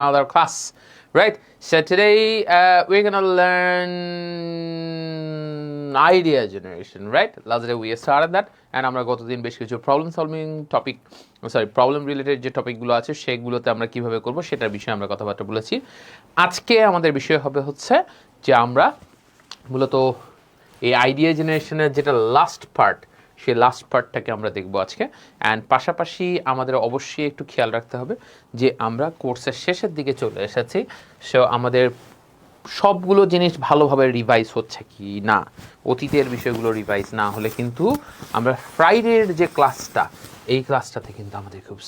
another class, right? So today we're gonna learn idea generation, right? Last day we started that, and আমরা গতদিন বেশ কিছু problem related যে টপিকগুলো আছে সেগুলোতে আমরা কিভাবে করব সেটার বিষয়ে আমরা কথাবার্তা বলেছি। আজকে আমাদের বিষয় হবে হচ্ছে যে আমরা মূলত এই আইডিয়া জেনারেশনের যেটা লাস্ট পার্ট, সেই লাস্ট পার্টটাকে আমরা দেখব আজকে। অ্যান্ড পাশাপাশি আমাদের অবশ্যই একটু খেয়াল রাখতে হবে যে আমরা কোর্সের শেষের দিকে চলে এসেছি, সো আমাদের সবগুলো জিনিস ভালোভাবে রিভাইজ হচ্ছে কি না, অতীতের বিষয়গুলো রিভাইজ না হলে কিন্তু আমরা ফ্রাইডের যে ক্লাসটা, এই ক্লাসটাতে কিন্তু আমাদের খুব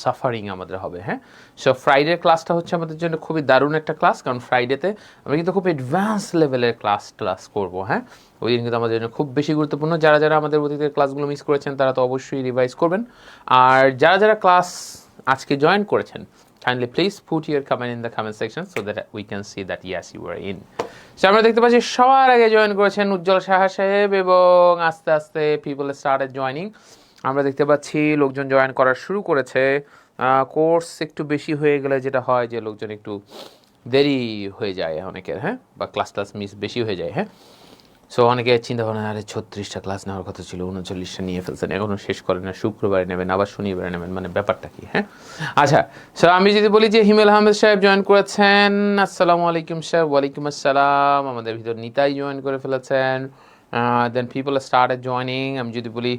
সাফারিং আমাদের হবে। হ্যাঁ, সো ফ্রাইডের ক্লাসটা হচ্ছে আমাদের জন্য খুবই দারুণ একটা ক্লাস, কারণ ফ্রাইডেতে আমরা কিন্তু খুব অ্যাডভান্স লেভেলের ক্লাস করবো। হ্যাঁ, ওই দিন কিন্তু আমাদের জন্য খুব বেশি গুরুত্বপূর্ণ। যারা যারা আমাদের অতীতের ক্লাসগুলো মিস করেছেন তারা তো অবশ্যই রিভাইজ করবেন, আর যারা যারা ক্লাস আজকে জয়েন করেছেন kindly please put your comment in the comment section so that we can see that yes you were in. So আমরা দেখতে পাচ্ছি সবার আগে জয়েন করেছেন উজ্জ্বল সাহা সাহেব, এবং আস্তে আস্তে people started joining. আমরা দেখতে পাচ্ছি লোকজন জয়েন করা শুরু করেছে। কোর্স একটু বেশি হয়ে গেলে যেটা হয় যে লোকজন একটু দেরি হয়ে যায় অনেকের, হ্যাঁ, বা ক্লাস মিস বেশি হয়ে যায়। হ্যাঁ, সো অনেকে চিন্তা ভাবনা, আরে 36টা ক্লাস নেওয়ার কথা ছিল, 39টা নিয়ে ফেলছেন, এখনও শেষ করেন না, শুক্রবারে নেবেন আবার শনিবারে নেবেন, মানে ব্যাপারটা কি? হ্যাঁ, আচ্ছা, সো আমি যদি বলি যে হিমেল আহমেদ সাহেব জয়েন করেছেন, আসসালামু আলাইকুম সাহেব। ওয়ালাইকুম আসসালাম। আমাদের ভিতর নিতাই জয়েন করে ফেলেছেন। Then people started joining. আমি যদি বলি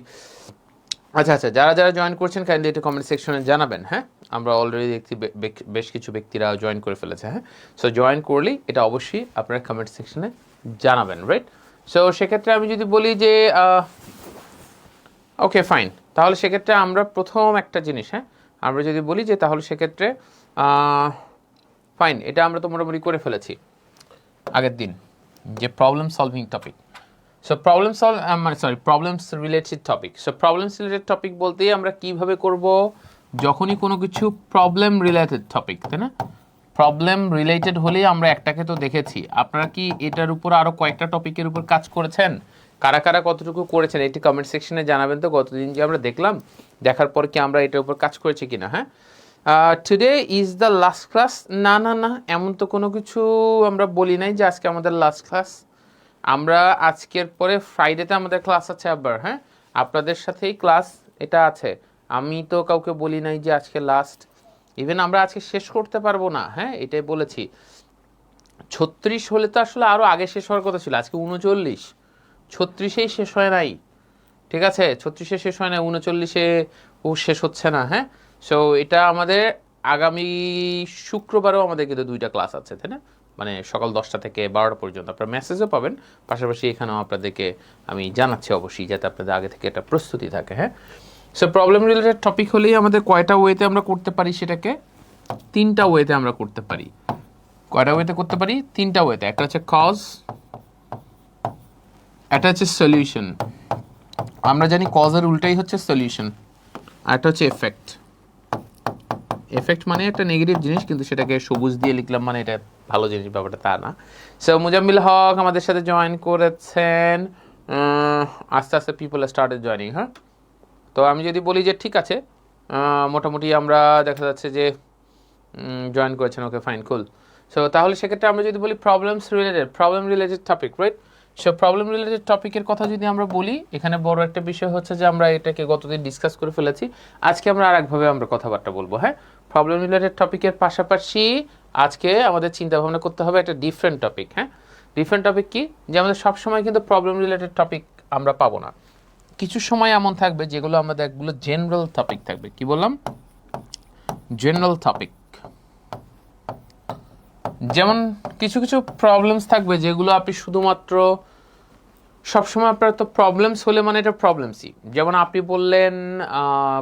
আচ্ছা, যারা যারা জয়েন করছেন কাইন্ডলি একটু কমেন্ট সেকশনে জানাবেন। হ্যাঁ, আমরা অলরেডি দেখছি বেশ কিছু ব্যক্তিরা জয়েন করে ফেলেছে। হ্যাঁ, সো জয়েন করলেই এটা অবশ্যই আপনারা কমেন্ট সেকশনে জানাবেন, রাইট? সো সেক্ষেত্রে আমি যদি বলি যে ওকে ফাইন, তাহলে সেক্ষেত্রে আমরা প্রথম একটা জিনিস, হ্যাঁ, আমরা যদি বলি যে তাহলে সেক্ষেত্রে ফাইন, এটা আমরা তো মোটামুটি করে ফেলেছি আগের দিন, যে problem solving topic. So problems related topic. So problems related topic বলতেই আমরা কিভাবে করব, যখনই কোনো কিছু প্রবলেম রিলেটেড টপিক, তাই না? প্রবলেম রিলেটেড হলেই আমরা একটাকে তো দেখেছি। আপনারা কি এটার উপর আরও কয়েকটা টপিকের উপর কাজ করেছেন? কারা কারা কতটুকু করেছেন এটি কমেন্ট সেকশনে জানাবেন তো। গতদিন যে আমরা দেখলাম, দেখার পর কি আমরা এটার উপর কাজ করেছি কিনা। হ্যাঁ, today is the last class. না না না, এমন তো কোনো কিছু আমরা বলি নাই যে আজকে আমাদের লাস্ট ক্লাস। আমরা আজকের পরে ফ্রাইডেতে আমাদের ক্লাস আছে আবার। হ্যাঁ, আপনাদের সাথেই ক্লাস এটা আছে। আমি তো কাউকে বলি নাই যে আজকে লাস্ট। ইভেন আমরা আজকে শেষ করতে পারবো না। হ্যাঁ, এটাই বলেছি। 36 হলে তো আসলে আরও আগে শেষ হওয়ার কথা ছিল, আজকে 39। 36এই শেষ হয় নাই, ঠিক আছে? 36-এ শেষ হয় না, 39-এ শেষ হচ্ছে না। হ্যাঁ, সো এটা আমাদের আগামী শুক্রবারও আমাদের কিন্তু 2টা ক্লাস আছে, তাই না? মানে সকাল 10টা থেকে 12টা পর্যন্ত আপনারা মেসেজও পাবেন, পাশাপাশি এখানেও আপনাদেরকে আমি জানাচ্ছি অবশ্যই, যাতে আপনাদের আগে থেকে একটা প্রস্তুতি থাকে। হ্যাঁ, সো প্রবলেম রিলেটেড টপিক হলেই আমাদের কয়টা ওয়েতে আমরা করতে পারি সেটাকে? 3টা ওয়েতে আমরা করতে পারি। কয়টা ওয়েতে করতে পারি? 3টা ওয়েতে। একটা হচ্ছে কজ, একটা হচ্ছে সলিউশন। আমরা জানি কজের উল্টাই হচ্ছে সলিউশন, আর একটা হচ্ছে এফেক্ট। এফেক্ট মানে একটা নেগেটিভ জিনিস, কিন্তু সেটাকে সবুজ দিয়ে লিখলাম মানে এটা ভালো জিনিস, ব্যাপারটা তা না। সো মুজাম্মিল হক আমাদের সাথে জয়েন করেছেন। আস্তে আস্তে পিপল স্টার্টেড জয়নিং। হ্যাঁ, তো আমি যদি বলি যে ঠিক আছে, মোটামুটি আমরা দেখা যাচ্ছে যে জয়েন করেছেন। ওকে ফাইন, কুল। সো তাহলে সেক্ষেত্রে আমরা যদি বলি problem related topic, right? So problem related টপিকের কথা যদি আমরা বলি, এখানে বড় একটা বিষয় হচ্ছে যে আমরা এটাকে গতদিন ডিসকাস করে ফেলেছি। আজকে আমরা আরেকভাবে আমরা কথাবার্তা বলবো। হ্যাঁ, প্রবলেম রিলেটেড টপিকের পাশাপাশি আজকে আমাদের চিন্তা ভাবনা করতে হবে একটা ডিফারেন্ট টপিক। হ্যাঁ, ডিফারেন্ট টপিক কি, যে আমাদের সবসময় কিন্তু প্রবলেম রিলেটেড টপিক আমরা পাবো না। কিছু সময় এমন থাকবে যেগুলো আমাদের একগুলো জেনারেল টপিক থাকবে। কি বললাম? General topic. যেমন কিছু কিছু প্রবলেমস থাকবে যেগুলো আপনি শুধুমাত্র সবসময় আপনার তো প্রবলেমস হলে মানে এটা প্রবলেমসই। যেমন আপনি বললেন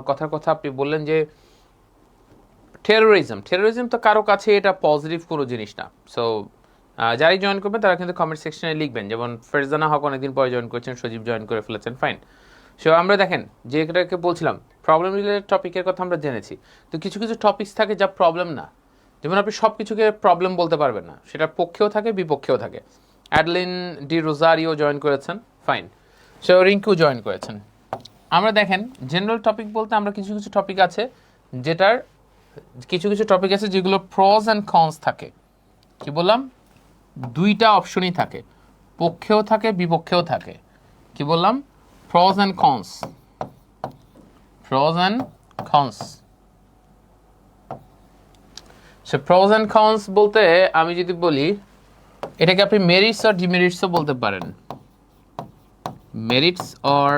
কথার কথা, আপনি বললেন যে টেরোরিজম তো কারো কাছে এটা পজিটিভ কোনো জিনিস না। সো যারাই জয়েন করবেন তারা কিন্তু কমেন্ট সেকশনে লিখবেন। যেমন ফেরজানা হক অনেকদিন পরে জয়েন করেছেন, সজীব জয়েন করে ফেলেছেন, ফাইন। সো আমরা দেখেন যে এটাকে বলছিলাম প্রবলেম রিলেটেড টপিকের কথা আমরা জেনেছি। তো কিছু কিছু টপিকস থাকে যা প্রবলেম না, যেমন আপনি সব কিছুকে প্রবলেম বলতে পারবেন না, সেটার পক্ষেও থাকে বিপক্ষেও থাকে। অ্যাডলিন ডি রোজারিও জয়েন করেছেন, ফাইন। সো রিঙ্কু জয়েন করেছেন। আমরা দেখেন জেনারেল টপিক বলতে আমরা কিছু কিছু টপিক আছে যেটার কিছু কিছু টপিক আছে যেগুলো প্রস অ্যান্ড কনস থাকে। কি বললাম? দুইটা অপশনই থাকে, পক্ষেও থাকে বিপক্ষেও থাকে। কি বললাম? প্রস and cons, pros and cons. Say pros and cons বলতে আমি যদি বলি, এটাকে আপনি মেরিটস আর ডিমেরিটসও বলতে পারেন। মেরিটস অর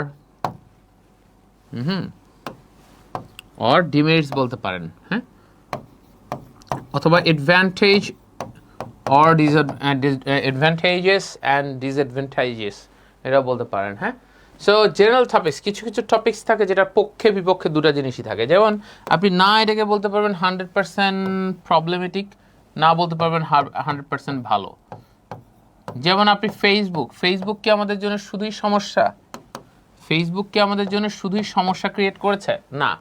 ডিমেরিটস বলতে পারেন, হ্যাঁ, অথবা advantage or advantages and disadvantages এটাও বলতে পারেন, হ্যাঁ। সো জেনারেল টপিক্স, কিছু কিছু টপিক্স থাকে যেটা পক্ষে বিপক্ষে দুটো জিনিসই থাকে। যেমন আপনি না এটাকে বলতে পারবেন 100% প্রবলেমেটিক, না বলতে পারবেন 100% ভালো। যেমন আপনি ফেসবুক কি আমাদের জন্য শুধুই সমস্যা? ফেসবুক কি আমাদের জন্য শুধুই সমস্যা ক্রিয়েট করেছে? না,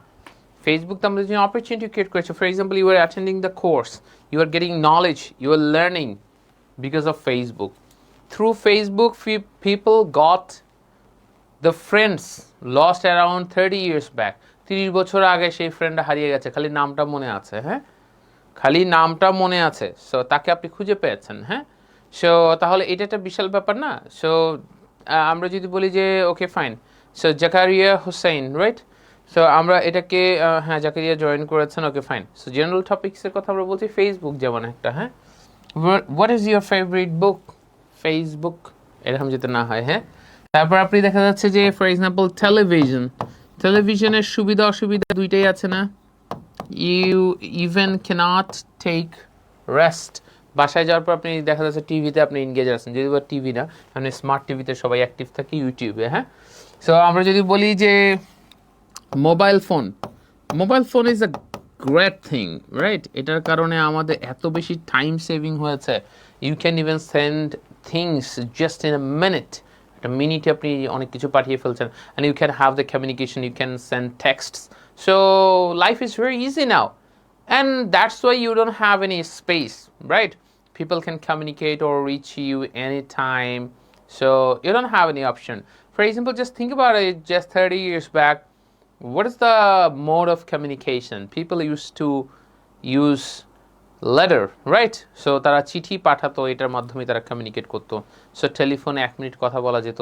ফেসবুক তো আমাদের জন্য অপরচুনিটি ক্রিয়েট করেছে। For example, you are attending the course, you are getting knowledge, you are learning because of Facebook. Through Facebook, people got the friends lost around 30 years back. 30 বছর আগে সেই ফ্রেন্ডটা হারিয়ে গেছে, খালি নামটা মনে আছে, হ্যাঁ, খালি নামটা মনে আছে। সো তাকে আপনি খুঁজে পেয়েছেন, হ্যাঁ। সো তাহলে এটা একটা বিশাল ব্যাপার না? সো আমরা যদি বলি যে okay fine, so Zakaria Hussain, right? So আমরা এটাকে হ্যাঁ জাকারিয়া জয়েন করেছেন, ওকে ফাইন। সো জেনারেল টপিক্সের কথা আমরা বলছি, ফেসবুক যেমন একটা, হ্যাঁ। What is your favourite book? Facebook, এরকম যেতে না হয়, হ্যাঁ। তারপর আপনি দেখা যাচ্ছে যে ফর এক্সাম্পল টেলিভিশনের সুবিধা অসুবিধা দুইটাই আছে না? You even can't take rest. বাসায় যাওয়ার পর আপনি দেখা যাচ্ছে টিভিতে আপনি এনগেজ আছেন, যদি বা টিভি না, মানে স্মার্ট টিভিতে সবাই অ্যাক্টিভ থাকে, ইউটিউবে, হ্যাঁ। সো আমরা যদি বলি যে mobile phone is a great thing, right? এটার কারণে আমাদের এত বেশি টাইম সেভিং হয়েছে। You can even send things just in a minute. একটা মিনিটে আপনি অনেক কিছু পাঠিয়ে ফেলছেন, and you can have the communication, you can send texts. So life is very easy now, and that's why you don't have any space, right? People can communicate or reach you anytime, so you don't have any option. For example, just think about it, just 30 years back, what is the mode of communication? People used to use letter, right? So তারা চিঠি পাঠাতো, এটার মাধ্যমে তারা communicate করতো। So টেলিফোনে 1 minute কথা বলা যেত,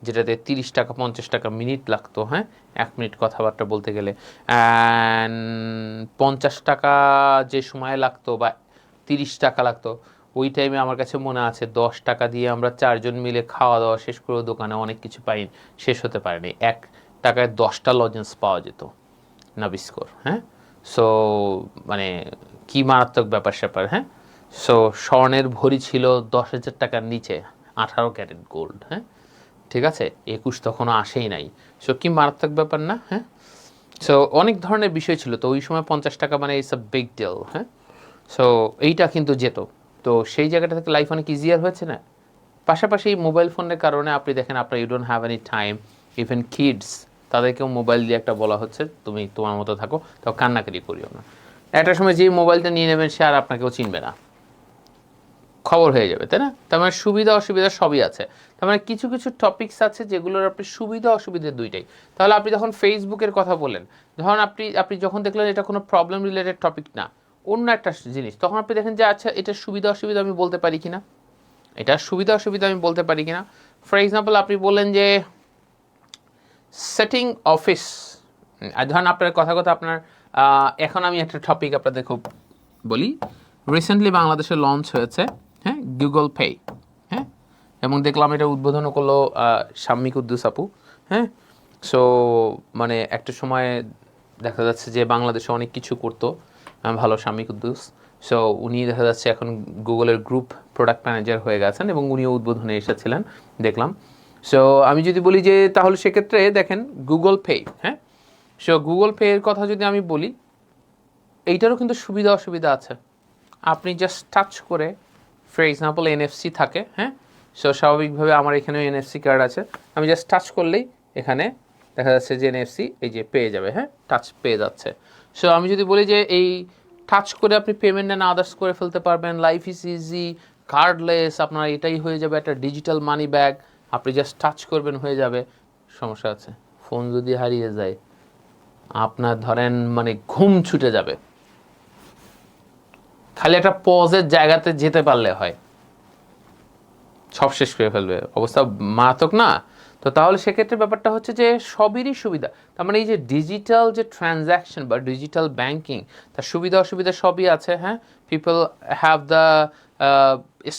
যেটাতে 30 টাকা 50 টাকা মিনিট লাগতো, হ্যাঁ, 1 মিনিট কথাবার্তা বলতে গেলে। অ্যান্ড 50 টাকা যে সময় লাগতো বা 30 টাকা লাগতো, ওই টাইমে আমার কাছে মনে আছে 10 টাকা দিয়ে আমরা 4 জন মিলে খাওয়া দাওয়া শেষ করে দোকানে অনেক কিছু পাই, শেষ হতে পারেনি। 1 টাকায় 10টা লজেন্স পাওয়া যেত, নাবিস্কোর, হ্যাঁ। সো মানে কি মারাত্মক ব্যাপার স্যাপার, হ্যাঁ। সো স্বর্ণের ভরি ছিল 10,000 টাকার নিচে, 18 ক্যারেট গোল্ড, হ্যাঁ, ঠিক আছে, 21 তখনও আসেই নাই। সো কি মারাত্মক ব্যাপার না, হ্যাঁ। সো অনেক ধরনের বিষয় ছিল, তো ওই সময় 50 টাকা মানে ইটস আ বিগ ডিল, হ্যাঁ। সো এইটা কিন্তু যেত, তো সেই জায়গাটা থেকে লাইফ অনেক ইজিয়ার হয়েছে না? পাশাপাশি মোবাইল ফোনের কারণে আপনি দেখেন আপনার you don't have any time, even kids, তাদেরকেও মোবাইল দিয়ে একটা বলা হচ্ছে তুমি তোমার মতো থাকো, তাও কান্নাকাটি করিও না। একটা সময় যেই মোবাইলটা নিয়ে নেবেন সে আর আপনাকেও চিনবে না, খবর হয়ে যাবে, তাই না? তার মানে সুবিধা অসুবিধা সবই আছে। তার মানে কিছু কিছু টপিকস আছে যেগুলোর আপনি সুবিধা অসুবিধা দুইটাই। তাহলে আপনি যখন ফেসবুকের কথা বলেন, ধরুন আপনি যখন দেখলেন এটা কোনো প্রবলেম রিলেটেড টপিক না, অন্য একটা জিনিস, তখন আপনি দেখেন যে আচ্ছা এটা সুবিধা অসুবিধা আমি বলতে পারি কিনা, এটা সুবিধা অসুবিধা আমি বলতে পারি কিনা। ফর এক্সাম্পল, আপনি বললেন যে সেটিং অফিস, ধরেন আপনার কথা আপনার এখন আমি একটা টপিক আপনাদের খুব বলি, রিসেন্টলি বাংলাদেশে লঞ্চ হয়েছে, হ্যাঁ, গুগল পে, হ্যাঁ, এবং দেখলাম এটা উদ্বোধন করলো শাম্মী কুদ্দুস আপু, হ্যাঁ। সো মানে একটা সময় দেখা যাচ্ছে যে বাংলাদেশে অনেক কিছু করতো ভালো শাম্মী কুদ্দুস। সো উনি দেখা যাচ্ছে এখন গুগলের গ্রুপ প্রোডাক্ট ম্যানেজার হয়ে গেছেন এবং উনিও উদ্বোধনে এসেছিলেন, দেখলাম। সো আমি যদি বলি যে তাহলে সেক্ষেত্রে দেখেন গুগল পে, হ্যাঁ। সো গুগল পে এর কথা যদি আমি বলি, এইটারও কিন্তু সুবিধা অসুবিধা আছে। আপনি জাস্ট টাচ করে, ফর এক্সাম্পল এনএফসি থাকে, হ্যাঁ। সো স্বাভাবিকভাবে আমার এখানেও এনএফসি কার্ড আছে, আমি জাস্ট টাচ করলেই এখানে দেখা যাচ্ছে যে এনএফসি এই যে পেয়ে যাবে, হ্যাঁ, টাচ পেয়ে যাচ্ছে। সো আমি যদি বলি যে এই টাচ করে আপনি পেমেন্ট অ্যান্ড আদার্স করে ফেলতে পারবেন, লাইফ ইজ ইজি, কার্ডলেস, আপনার এটাই হয়ে যাবে একটা ডিজিটাল মানি ব্যাগ, আপনি জাস্ট টাচ করবেন হয়ে যাবে। সমস্যা আছে, ফোন যদি হারিয়ে যায় আপনার ধরেন মানে ঘুম ছুটে যাবে, খালি একটা পজের জায়গাতে যেতে পারলে হয়, সব শেষ করে ফেলবে, অবস্থা মারাত্মক না? তো তাহলে সেক্ষেত্রে ব্যাপারটা হচ্ছে যে সবেরই সুবিধা, তার মানে এই যে ডিজিটাল যে ট্রানজ্যাকশন বা ডিজিটাল ব্যাংকিং, তার সুবিধা অসুবিধা সবই আছে। হ্যাঁ, people have the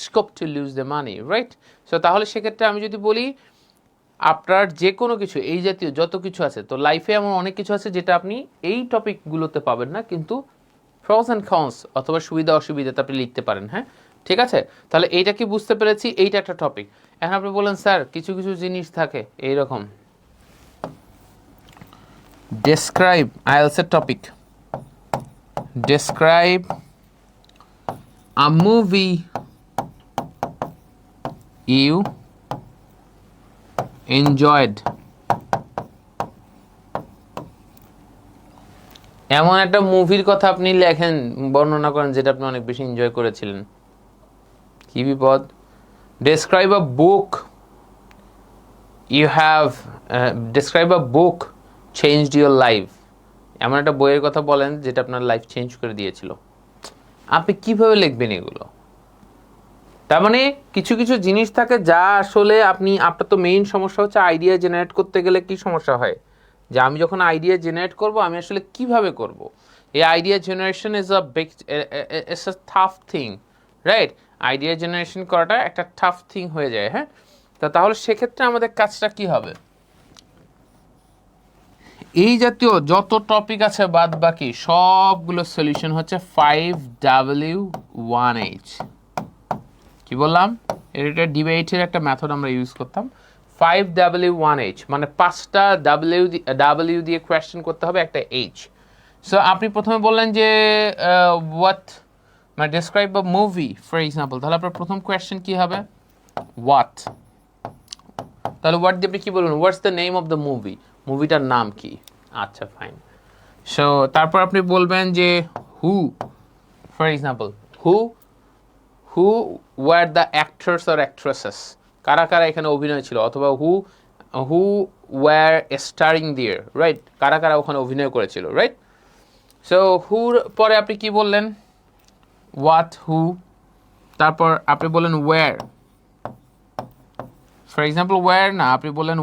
scope to lose the money, right? So তাহলে সেক্ষেত্রে আমি যদি বলি আপনার যে কোনো কিছু এই জাতীয় যত কিছু আছে, তো লাইফে এমন অনেক কিছু আছে যেটা আপনি এই টপিকগুলোতে পাবেন না, কিন্তু প্রস অ্যান্ড কনস অথবা সুবিধা অসুবিধাতে আপনি লিখতে পারেন। হ্যাঁ, ঠিক আছে, তাহলে এইটা কি বুঝতে পেরেছি, এইটা একটা টপিক। এখন আপনি বলেন স্যার কিছু কিছু জিনিস থাকে এইরকম, describe IELTS topic, describe a movie you enjoyed, এমন একটা মুভির কথা আপনি লেখেন, বর্ণনা করেন যেটা আপনি অনেক বেশি এনজয় করেছিলেন। কি বিপদ। Describe a book you have, describe a book changed your life, এমন একটা বইয়ের কথা বলেন যেটা আপনার লাইফ চেঞ্জ করে দিয়েছিল। আপনি কিভাবে লিখবেন এগুলো? তার মানে কিছু কিছু জিনিস থাকে যা আসলে আপনার তো মেইন সমস্যা হচ্ছে আইডিয়া জেনারেট করতে গেলে কি সমস্যা হয়, যে আমি যখন আইডিয়া জেনারেট করব আমি আসলে কিভাবে করব। এই idea generation is a big, it's a tough thing, right? Idea generation করাটা একটা টাফ থিং হয়ে যায়। হ্যাঁ, তাহলে সেক্ষেত্রে আমাদের কাজটা কি হবে, এই জাতীয় যত টপিক আছে বাদ বাকি সবগুলো সলিউশন হচ্ছে 5W1H। কি বললাম, এটা ডিবেটের একটা মেথড আমরা ইউজ করতাম। 5W1H মানে 5টা ডাব্লিউ দিয়ে কোয়েশ্চেন করতে হবে, একটা এইচ। সো আপনি প্রথমে বললেন যে হোয়াট মানে describe a movie for example, তাহলে আপনার প্রথম কোয়েশ্চেন কি হবে, হোয়াট। তাহলে হোয়াট দিয়ে আপনি কি বলবেন, what's the name of the movie, মুভিটার নাম কি। আচ্ছা ফাইন। সো তারপর আপনি বলবেন যে who, for example who were the actors or actresses, কারা কারা এখানে অভিনয় ছিল, অথবা who were starring there, right? কারা কারা ওখানে অভিনয় করেছিল, রাইট? সো হুর পরে আপনি কি বললেন, হোয়াট, হু, তারপর আপনি বললেন ওয়ার, ফর এক্সাম্পল ওয়ার না, আপনি বললেন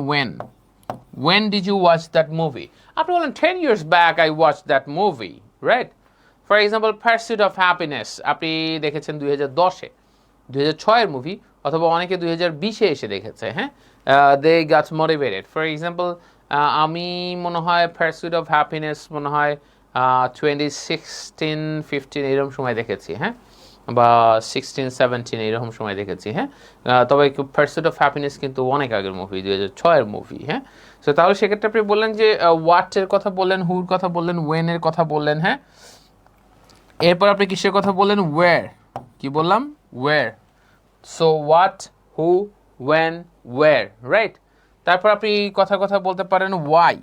when did you watch that movie, আপনি বললেন 10 years back I watched that movie, right? For example pursuit of happiness আপনি দেখেছেন 2010-এ, 2006-এর মুভি, অথবা অনেকে 2020-এ এসে দেখেছে। হ্যাঁ, they got motivated. For example আমি মনে হয় পারস্যুট অফ হ্যাপিনেস মনে হয় 2016-15 এরকম সময় দেখেছি। হ্যাঁ, বা 16-17 এরকম সময় দেখেছি। হ্যাঁ, তবে পারস্যুট অফ হ্যাপিনেস কিন্তু অনেক আগের মুভি, 2006-এর মুভি। হ্যাঁ, সো তাহলে সেক্ষেত্রে আপনি বললেন যে হোয়াটের কথা বললেন, হুর কথা বললেন, ওয়েনের কথা বললেন। হ্যাঁ, এরপর আপনি কিসের কথা বললেন, ওয়্যার। কি বললাম, where. So what, who, when, where, right? তারপর আপনি কথা বলতে পারেন ওয়াই।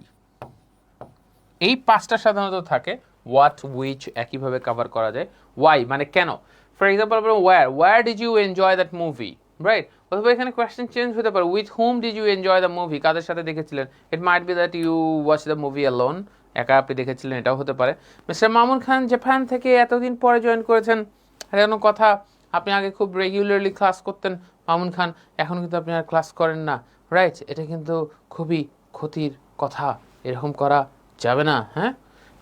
এই 5টা সাধারণত থাকে, হোয়াট, উইচ একইভাবে কভার করা যায়। ওয়াই মানে কেন। ফর এক্সাম্পল আপনার were did you enjoy that movie, right? অথবা এখানে কোয়েশ্চেন চেঞ্জ হতে পারে, with whom did you enjoy the movie, কাদের সাথে দেখেছিলেন। It might be that you watch the movie alone, একা আপনি দেখেছিলেন, এটাও হতে পারে। মিস্টার মামুন খান জাপান থেকে এতদিন পরে জয়েন করেছেন, এমন কথা, আপনি আগে খুব রেগুলারলি ক্লাস করতেন মামুন খান, এখন কিন্তু আপনি আর ক্লাস করেন না, রাইট? এটা কিন্তু খুবই ক্ষতির কথা, এরকম করা যাবে না। হ্যাঁ,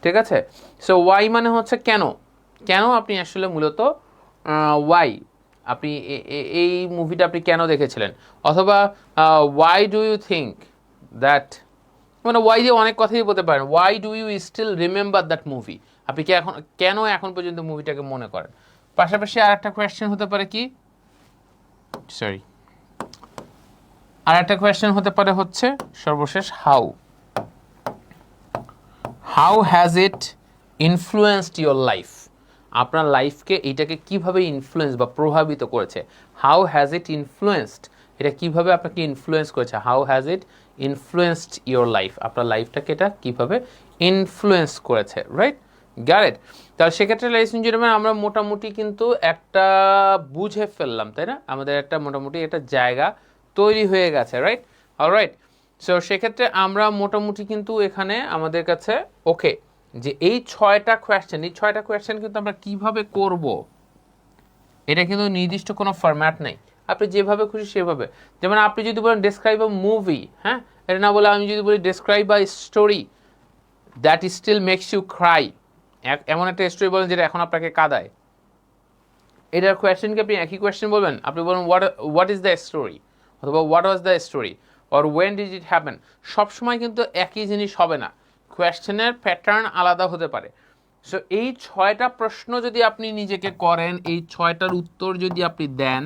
ঠিক আছে। সো ওয়াই মানে হচ্ছে কেন, কেন আপনি আসলে মূলত ওয়াই আপনি এই মুভিটা আপনি কেন দেখেছিলেন, অথবা why do you think that, মানে ওয়াই দিয়ে অনেক কথাই বলতে পারেন। Why do you still remember that movie, আপনি কি কেন এখন পর্যন্ত মুভিটাকে মনে করেন। পাশাপাশি আর একটা কোয়েশ্চেন হতে পারে কি, সরি, আর একটা কোয়েশ্চেন হতে পারে হচ্ছে সর্বশেষ how has it influenced your life, আপনার লাইফকে এইটাকে কিভাবে ইনফ্লুয়েন্স বা প্রভাবিত করেছে। হাউ হ্যাজ ইট ইনফ্লুয়েন্সড, এটা কিভাবে আপনাকে ইনফ্লুয়েন্স করেছে। How has it influenced your life, আপনার লাইফটাকে এটা কিভাবে ইনফ্লুয়েন্স করেছে, রাইট? Got it? তাহলে সেক্ষেত্রে লাইস ইঞ্জিনিয়ার আমরা মোটামুটি কিন্তু একটা বুঝে ফেললাম, তাই না? আমাদের একটা মোটামুটি একটা জায়গা তৈরি হয়ে গেছে, রাইট? অলরাইট। সো সেক্ষেত্রে আমরা মোটামুটি কিন্তু এখানে আমাদের কাছে ওকে, যে এই 6টা কোয়েশ্চেন কিন্তু আমরা কিভাবে করব, এটা কিন্তু নির্দিষ্ট কোনো ফরম্যাট নেই, আপনি যেভাবে খুশি সেভাবে। যেমন আপনি যদি বলেন ডেসক্রাইব আ মুভি, হ্যাঁ, এটা না বলে আমি যদি বলি describe a story that still makes you cry, এমন একটা স্টোরি বলেন যেটা এখন আপনাকে কাঁদায়, এটার কোয়েশ্চেনকে আপনি একই কোয়েশ্চেন বলবেন, আপনি বলুন হোয়াট ইজ দ্য স্টোরি, অথবা what was the story, or when did it happen. সবসময় কিন্তু একই জিনিস হবে না, কোয়েশ্চেনের প্যাটার্ন আলাদা হতে পারে। সো এই 6টা প্রশ্ন যদি আপনি নিজেকে করেন, এই 6টার উত্তর যদি আপনি দেন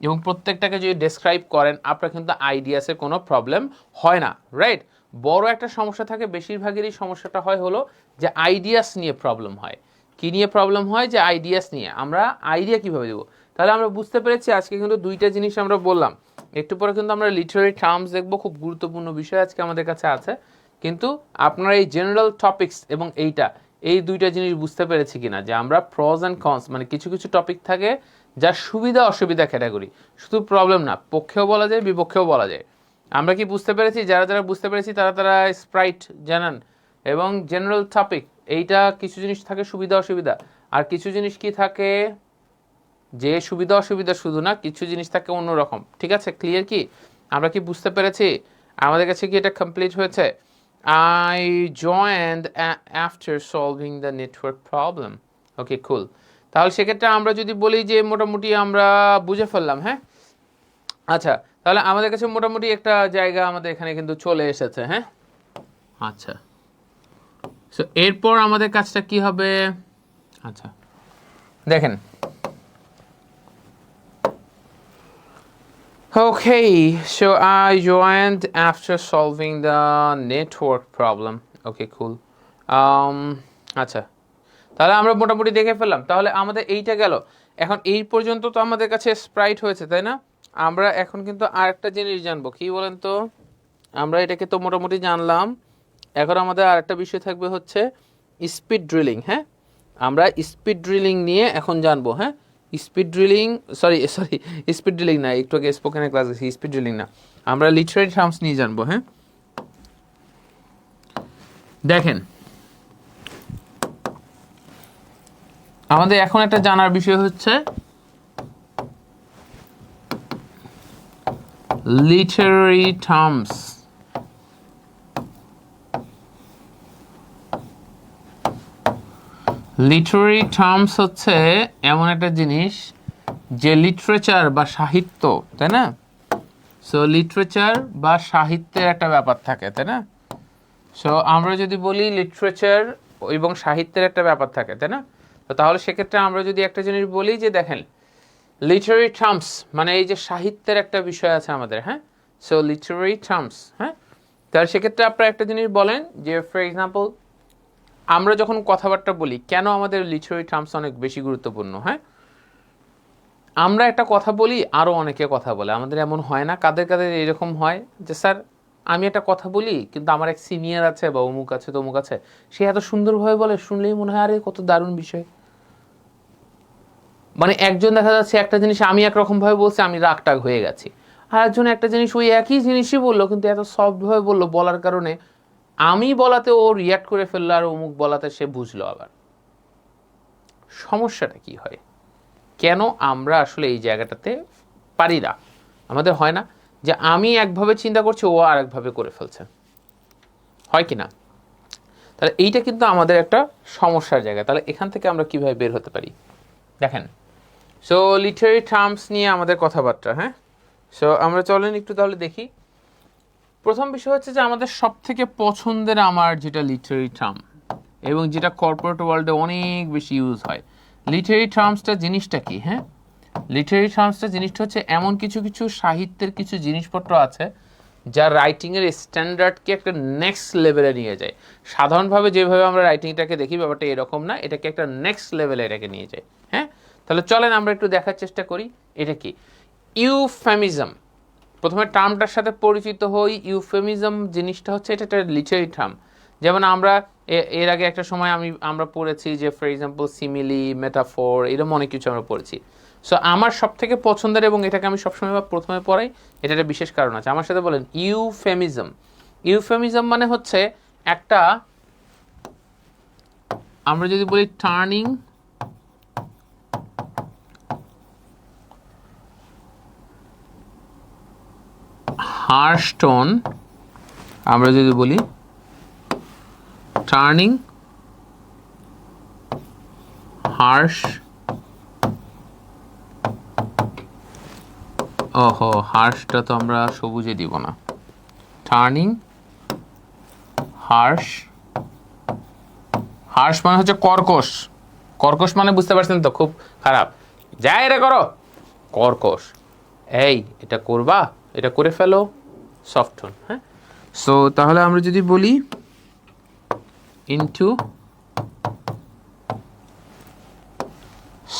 এবং প্রত্যেকটাকে যদি ডেসক্রাইব করেন, আপনার কিন্তু আইডিয়াসের কোনো প্রবলেম হয় না, রাইট? বড় একটা সমস্যা থাকে, বেশিরভাগেরই সমস্যাটা হয় হলো যে আইডিয়াস নিয়ে প্রবলেম হয়। কি নিয়ে প্রবলেম হয়? যে আইডিয়াস নিয়ে। আমরা আইডিয়া কীভাবে দেবো? তাহলে আমরা বুঝতে পেরেছি আজকে কিন্তু 2টা জিনিস আমরা বললাম। একটু পরে কিন্তু আমরা লিটারারি টার্মস দেখবো, খুব গুরুত্বপূর্ণ বিষয় আজকে আমাদের কাছে আছে। কিন্তু আপনারা এই জেনারেল টপিকস এবং এই 2টা জিনিস বুঝতে পেরেছি কিনা, যে আমরা প্রস অ্যান্ড কনস, মানে কিছু কিছু টপিক থাকে যার সুবিধা অসুবিধা ক্যাটাগরি, শুধু প্রবলেম না, পক্ষেও বলা যায় বিপক্ষেও বলা যায়। আমরা কি বুঝতে পেরেছি? যারা যারা বুঝতে পেরেছি তারা স্প্রাইট জানান। এবং জেনারেল টপিক, এইটা কিছু জিনিস থাকে সুবিধা অসুবিধা, আর কিছু জিনিস কি থাকে যে সুবিধা অসুবিধা শুধু না, কিছু জিনিস থাকে অন্যরকম। ঠিক আছে, ক্লিয়ার? কি আমরা কি বুঝতে পেরেছি? আমাদের কাছে কি এটা কমপ্লিট হয়েছে? I joined after solving the network problem. Okay, cool. তাহলে সেক্ষেত্রে আমরা যদি বলি যে মোটামুটি আমরা বুঝে ফেললাম, হ্যাঁ, আচ্ছা, তাহলে আমাদের কাছে মোটামুটি একটা জায়গা আমাদের এখানে কিন্তু চলে এসেছে, হ্যাঁ, আচ্ছা। সো এরপর আমাদের কাজটা কি হবে? আচ্ছা, দেখেন, okay, so I joined after solving the network problem. Okay, cool. আচ্ছা, তাহলে আমরা মোটামুটি দেখে ফেললাম। তাহলে আমাদের এইটা গেল। এখন এই পর্যন্ত তো আমাদের কাছে স্প্রাইট হয়েছে, তাই না? আমরা এখন কিন্তু আরেকটা জিনিস জানবো, কি বলেন তো? আমরা এটাকে তো মোটামুটি জানলাম, এখন আমাদের আরেকটা বিষয় থাকবে হচ্ছে স্পিড ড্রিলিং। হ্যাঁ, আমরা স্পিড ড্রিলিং নিয়ে এখন জানবো। হ্যাঁ, স্পিড ড্রিলিং, স্পিড ড্রিলিং না, একটু আগে স্পোকেনের ক্লাস গেছি, স্পিড ড্রিলিং না, আমরা লিটারারি টার্মস নিয়ে জানবো। হ্যাঁ, দেখেন, আমাদের এখন একটা জানার বিষয় হচ্ছে লিটারারি টার্মস। লিটারারি টার্মস হচ্ছে এমন একটা জিনিস যে লিটারেচার বা সাহিত্য, তাই না? সো লিটারেচার বা সাহিত্যের একটা ব্যাপার থাকে, তাই না? সো আমরা যদি বলি লিটারেচার এবং সাহিত্যের একটা ব্যাপার থাকে, তাই না? তো তাহলে সেক্ষেত্রে আমরা যদি একটা জিনিস বলি যে দেখেন, লিটারারি টার্মস মানে এই যে সাহিত্যের একটা বিষয় আছে আমাদের, হ্যাঁ, সো লিটারারি টার্মস, হ্যাঁ, তাহলে সেক্ষেত্রে আপনারা একটা জিনিস বলেন যে ফর এক্সাম্পল আমরা যখন কথাবার্তা বলি, কেন আমাদের লিটারারি টার্মস অনেক বেশি গুরুত্বপূর্ণ? হ্যাঁ, আমরা একটা কথা বলি, আরও অনেকে কথা বলে, আমাদের এমন হয় না? কাদের কাদের এরকম হয় যে স্যার আমি একটা কথা বলি কিন্তু আমার এক সিনিয়র আছে বা অমুক আছে তমুক আছে, সে এত সুন্দরভাবে বলে, শুনলেই মনে হয় আরে কত দারুণ বিষয়। মানে একজন দেখা যাচ্ছে একটা জিনিস আমি একরকমভাবে বলছি, আমি রাগটাগ হয়ে গেছি, আর একজন একটা জিনিস ওই একই জিনিসই বললো কিন্তু এত সফটভাবে বললো, বলার কারণে আমি বলাতে ও রিয়াক্ট করে ফেললো আর অমুক বলাতে সে বুঝলো। আবার সমস্যাটা কি হয়? কেন আমরা আসলে এই জায়গাটাতে পারি না? আমাদের হয় না যে আমি একভাবে চিন্তা করছি, ও আরেকভাবে করে ফেলছে, হয় কি না? তাহলে এইটা কিন্তু আমাদের একটা সমস্যার জায়গা। তাহলে এখান থেকে আমরা কিভাবে বের হতে পারি? দেখেন, সো লিটারারি টার্মস নিয়ে আমাদের কথাবার্তা, হ্যাঁ, সো আমরা চলেন একটু তাহলে দেখি। প্রথম বিষয় হচ্ছে যে আমাদের সব থেকে পছন্দের আমার যেটা লিটারারি টার্ম এবং যেটা কর্পোরেট ওয়ার্ল্ডে অনেক বেশি ইউজ হয়, লিটারারি টার্মসটা জিনিসটা কি? হ্যাঁ, লিটারারি টার্মসটা জিনিসটা হচ্ছে এমন কিছু কিছু সাহিত্যের কিছু জিনিসপত্র আছে যা রাইটিংয়ের স্ট্যান্ডার্ডকে একটা নেক্সট লেভেলে নিয়ে যায়। সাধারণভাবে যেভাবে আমরা রাইটিংটাকে দেখি ব্যাপারটা এরকম না, এটাকে একটা নেক্সট লেভেলে এটাকে নিয়ে যায়। হ্যাঁ, তাহলে চলেন আমরা একটু দেখার চেষ্টা করি এটা কি। ইউফেমিজম, প্রথমে টার্মটার সাথে পরিচিত হই। ইউফেমিজম জিনিসটা হচ্ছে এটা একটা লিটারারি টার্ম। যেমন আমরা এর আগে একটা সময় আমরা পড়েছি যে ফর এক্সাম্পল সিমিলি, মেটাফোর, এরকম অনেক কিছু আমরা পড়েছি। সো আমার সব থেকে পছন্দের এবং এটাকে আমি সবসময় প্রথমে পড়াই, এটা একটা বিশেষ কারণ আছে। আমার সাথে বলেন ইউফেমিজম। ইউফেমিজম মানে হচ্ছে একটা, আমরা যদি বলি টার্নিং হার্শ টোন আমরা যদি বলি টার্নিং হার্শ ওহো হার্শটা তো আমরা সবুজে দিব না টার্নিং হার্শ হার্শ মানে হচ্ছে কর্কশ কর্কশ মানে বুঝতে পারছেন তো খুব খারাপ যাই এটা করো কর্কশ এই এটা করবা এটা করে ফেলো সফট টোন হ্যাঁ সো তাহলে আমরা যদি বলি ইনটু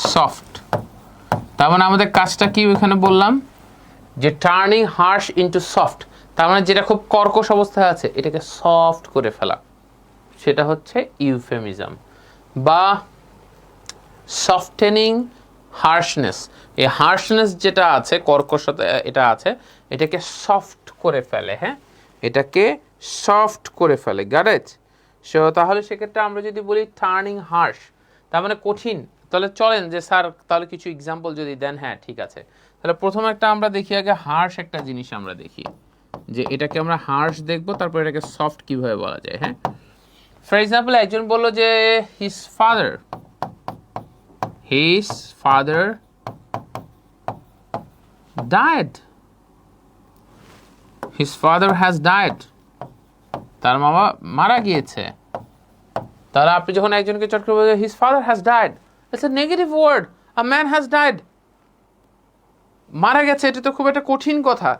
সফট তার মানে আমাদের কাজটা কি ওখানে বললাম যে টার্নিং হার্শ ইনটু সফট তার মানে যেটা খুব কর্কশ অবস্থায় আছে এটাকে সফট করে ফেলা সেটা হচ্ছে ইউফেমিজম বা সফটেনিং হার্শনেস এই হার্শনেস যেটা আছে কর্কশতা এটা আছে এটাকে সফট করে ফেলে হ্যাঁ এটাকে সফট করে ফেলে গট ইট সো তাহলে সেক্ষেত্রে আমরা যদি বলি টার্নিং হার্শ তার মানে কঠিন তাহলে চলেন যে স্যার তাহলে কিছু এক্সাম্পল যদি দেন হ্যাঁ ঠিক আছে তাহলে প্রথম একটা আমরা দেখি আগে হার্শ একটা জিনিস আমরা দেখি যে এটাকে আমরা হার্শ দেখবো তারপর এটাকে সফট কিভাবে বলা যায় হ্যাঁ ফর এক্সাম্পল একজন বললো যে his father died his father has died তার বাবা মারা গিয়েছে তাহলে আপনি যখন একজনকে চট করে বলবেন his father has died it's a negative word a man has died মারা গেছে এটা তো খুব একটা কঠিন কথা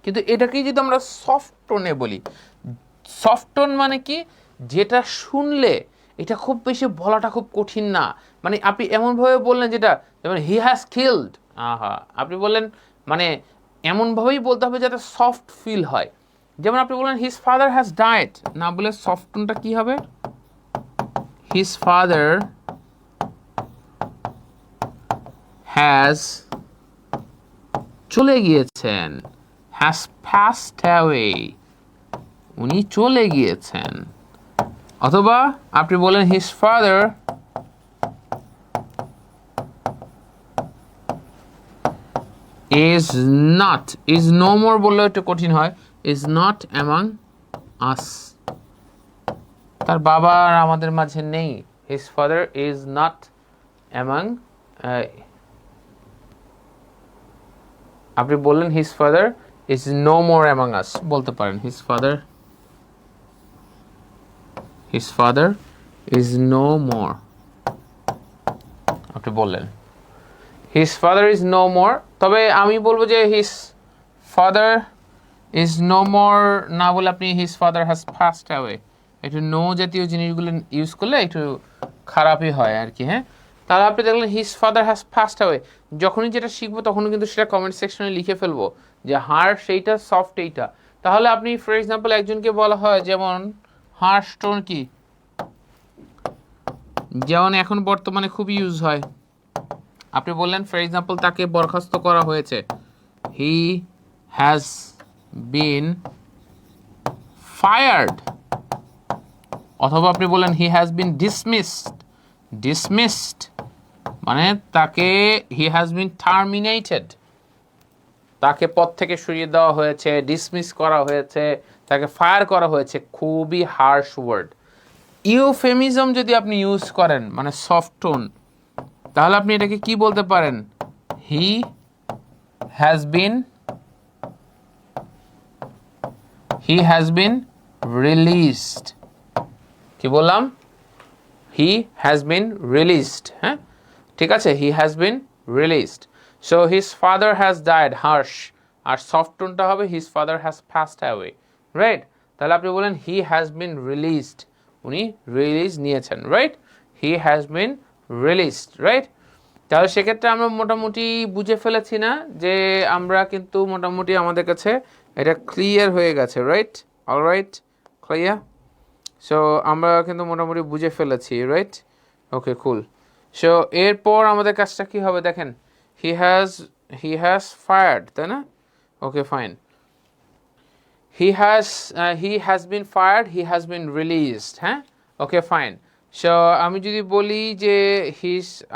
কিন্তু এটাকেই যদি আমরা সফট টোনে বলি সফট টোন মানে কি যেটা শুনলে এটা খুব বেশি বলাটা খুব কঠিন না মানে আপনি এমনভাবে বললেন যেটা যেমন হি হ্যাজ কিলড আহা আপনি বললেন মানে এমনভাবেই বলতে হবে যাতে সফট ফিল হয় যেমন আপনি বললেন হিজ ফাদার হ্যাজ ডায়েড না বলে সফট টোনটা কি হবে হিজ ফাদার হ্যাজ চলে গিয়েছেন হ্যাজ passed away উনি চলে গিয়েছেন অথবা আপনি বলেন his father is not is no more বললে একটু কঠিন হয় is not among us তার বাবা আর আমাদের মাঝে নেই his father is not among আপনি বললেন his father is no more among us বলতে পারেন his father is no more আপনি বললেন his father is no more তবে আমি বলবো যে his father is no more না বলে আপনি his father has passed away একটু নো জাতীয় জিনিসগুলো ইউজ করলে একটু খারাপই হয় আর কি হ্যাঁ তাহলে আপনি দেখলেন his father has passed away যখনই যেটা শিখবো তখনই কিন্তু সেটা কমেন্ট সেকশনে লিখে ফেলবো যে হার্শ এইটা সফট এইটা তাহলে আপনি ফর এক্সাম্পল একজনকে বলা হয় যেমন হার্শ টোন কি যেমন এখন বর্তমানে খুব ইউজ হয় আপনি বললেন ফর এক্সাম্পল তাকে বরখাস্ত করা হয়েছে হি হ্যাজ বিন ফায়ার্ড অথবা আপনি বললেন হি হ্যাজ বিন ডিসমিসড মানে তাকে হি হ্যাজ বিন টার্মিনেটেড তাকে পদ থেকে সরিয়ে দেওয়া হয়েছে ডিসমিস করা হয়েছে তাকে ফায়ার করা হয়েছে খুবই হার্শ ওয়ার্ড ইউফেমিজম যদি আপনি ইউজ করেন মানে সফট টোন তাহলে আপনি এটাকে কি বলতে পারেন হি হ্যাজ বিন রিলিজড কি বললাম হি হ্যাজ বিন রিলিজড হ্যাঁ ঠিক আছে he has been released so his father has died harsh আর সফট টোনটা হবে his father has passed away right তাহলে আপনি বলেন হি হ্যাজ বিন রিলিজড উনি রিলিজ নিয়েছেন right he has been released right তাহলে সেক্ষেত্রে আমরা মোটামুটি বুঝে ফেলেছি না যে আমরা কিন্তু মোটামুটি আমাদের কাছে এটা ক্লিয়ার হয়ে গেছে রাইট অলরাইট ক্লিয়ার সো আমরা কিন্তু মোটামুটি বুঝে ফেলেছি রাইট ওকে কুল সো এরপর আমাদের কাজটা কি হবে দেখেন হি হ্যাজ ফায়ার্ড তাই না okay fine he has bin fired he has been released হ্যাঁ ওকে ফাইন সো আমি যদি বলি যে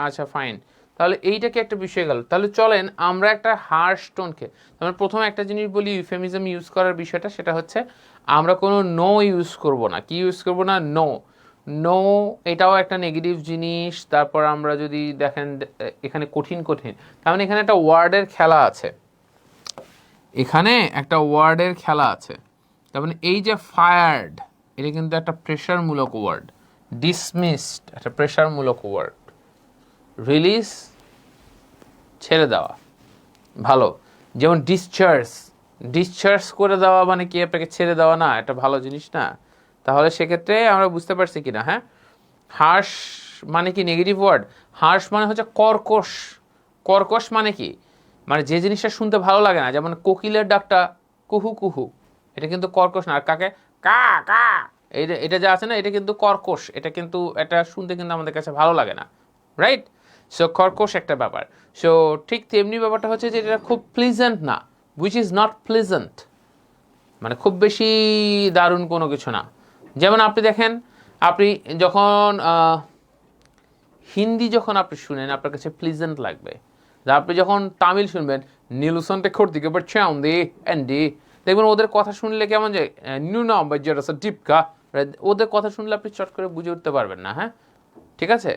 আচ্ছা ফাইন তাহলে এইটাকে একটা বিষয় গেল। তাহলে চলেন আমরা একটা হার্শ টোনকে, আমরা প্রথমে একটা জিনিস বলি ইউফেমিজম ইউজ করার বিষয়টা, সেটা হচ্ছে আমরা কোনো নো ইউজ করব না। কি ইউজ করব না? নো। নো এটাও একটা নেগেটিভ জিনিস। তারপর আমরা যদি দেখেন এখানে কঠিন কঠিন, তার মানে এখানে একটা ওয়ার্ডের খেলা আছে, এখানে একটা ওয়ার্ডের খেলা আছে। তার মানে এই যে ফায়ার্ড, এটা কিন্তু একটা প্রেশারমূলক ওয়ার্ড। ডিসমিসড একটা প্রেশারমূলক ওয়ার্ড। রিলিজ ছেড়ে দেওয়া, ভালো। যেমন ডিসচার্জ, ডিসচার্জ করে দেওয়া মানে কি আপনাকে ছেড়ে দেওয়া না, এটা ভালো জিনিস না। তাহলে সেক্ষেত্রে আমরা বুঝতে পারছি কিনা? হ্যাঁ, হার্শ মানে কি নেগেটিভ ওয়ার্ড? হার্শ মানে হচ্ছে কর্কশ। কর্কশ মানে কি? মানে যে জিনিসটা শুনতে ভালো লাগে না, যেমন কোকিলের ডাকটা কুহু কুহু, এটা কিন্তু কর্কশ না। আর কাকে কা কা, এটা এটা যা আছে না, এটা কিন্তু কর্কশ, এটা কিন্তু এটা শুনতে কিন্তু আমাদের কাছে ভালো লাগে না, রাইট? সো কর্কশ একটা ব্যাপার। সো ঠিক তেমনি ব্যাপারটা হচ্ছে যে এটা খুব প্লিজেন্ট না, উইচ ইজ নট প্লিজেন্ট, মানে খুব বেশি দারুণ কোনো কিছু না। যেমন আপনি দেখেন, আপনি যখন হিন্দি যখন আপনি শুনেন আপনার কাছে প্লিজেন্ট লাগবে। আপনি যখন তামিল শুনবেন, নীলুসনটে খর্তিকে বাট চাউন্দি অ্যান্ডি, দেখবেন ওদের কথা শুনলে কেমন যে নিউ নাম্বার যেটা ডিপকা, ওদের কথা শুনলে আপনি চট করে বুঝে উঠতে পারবেন না। হ্যাঁ, ঠিক আছে।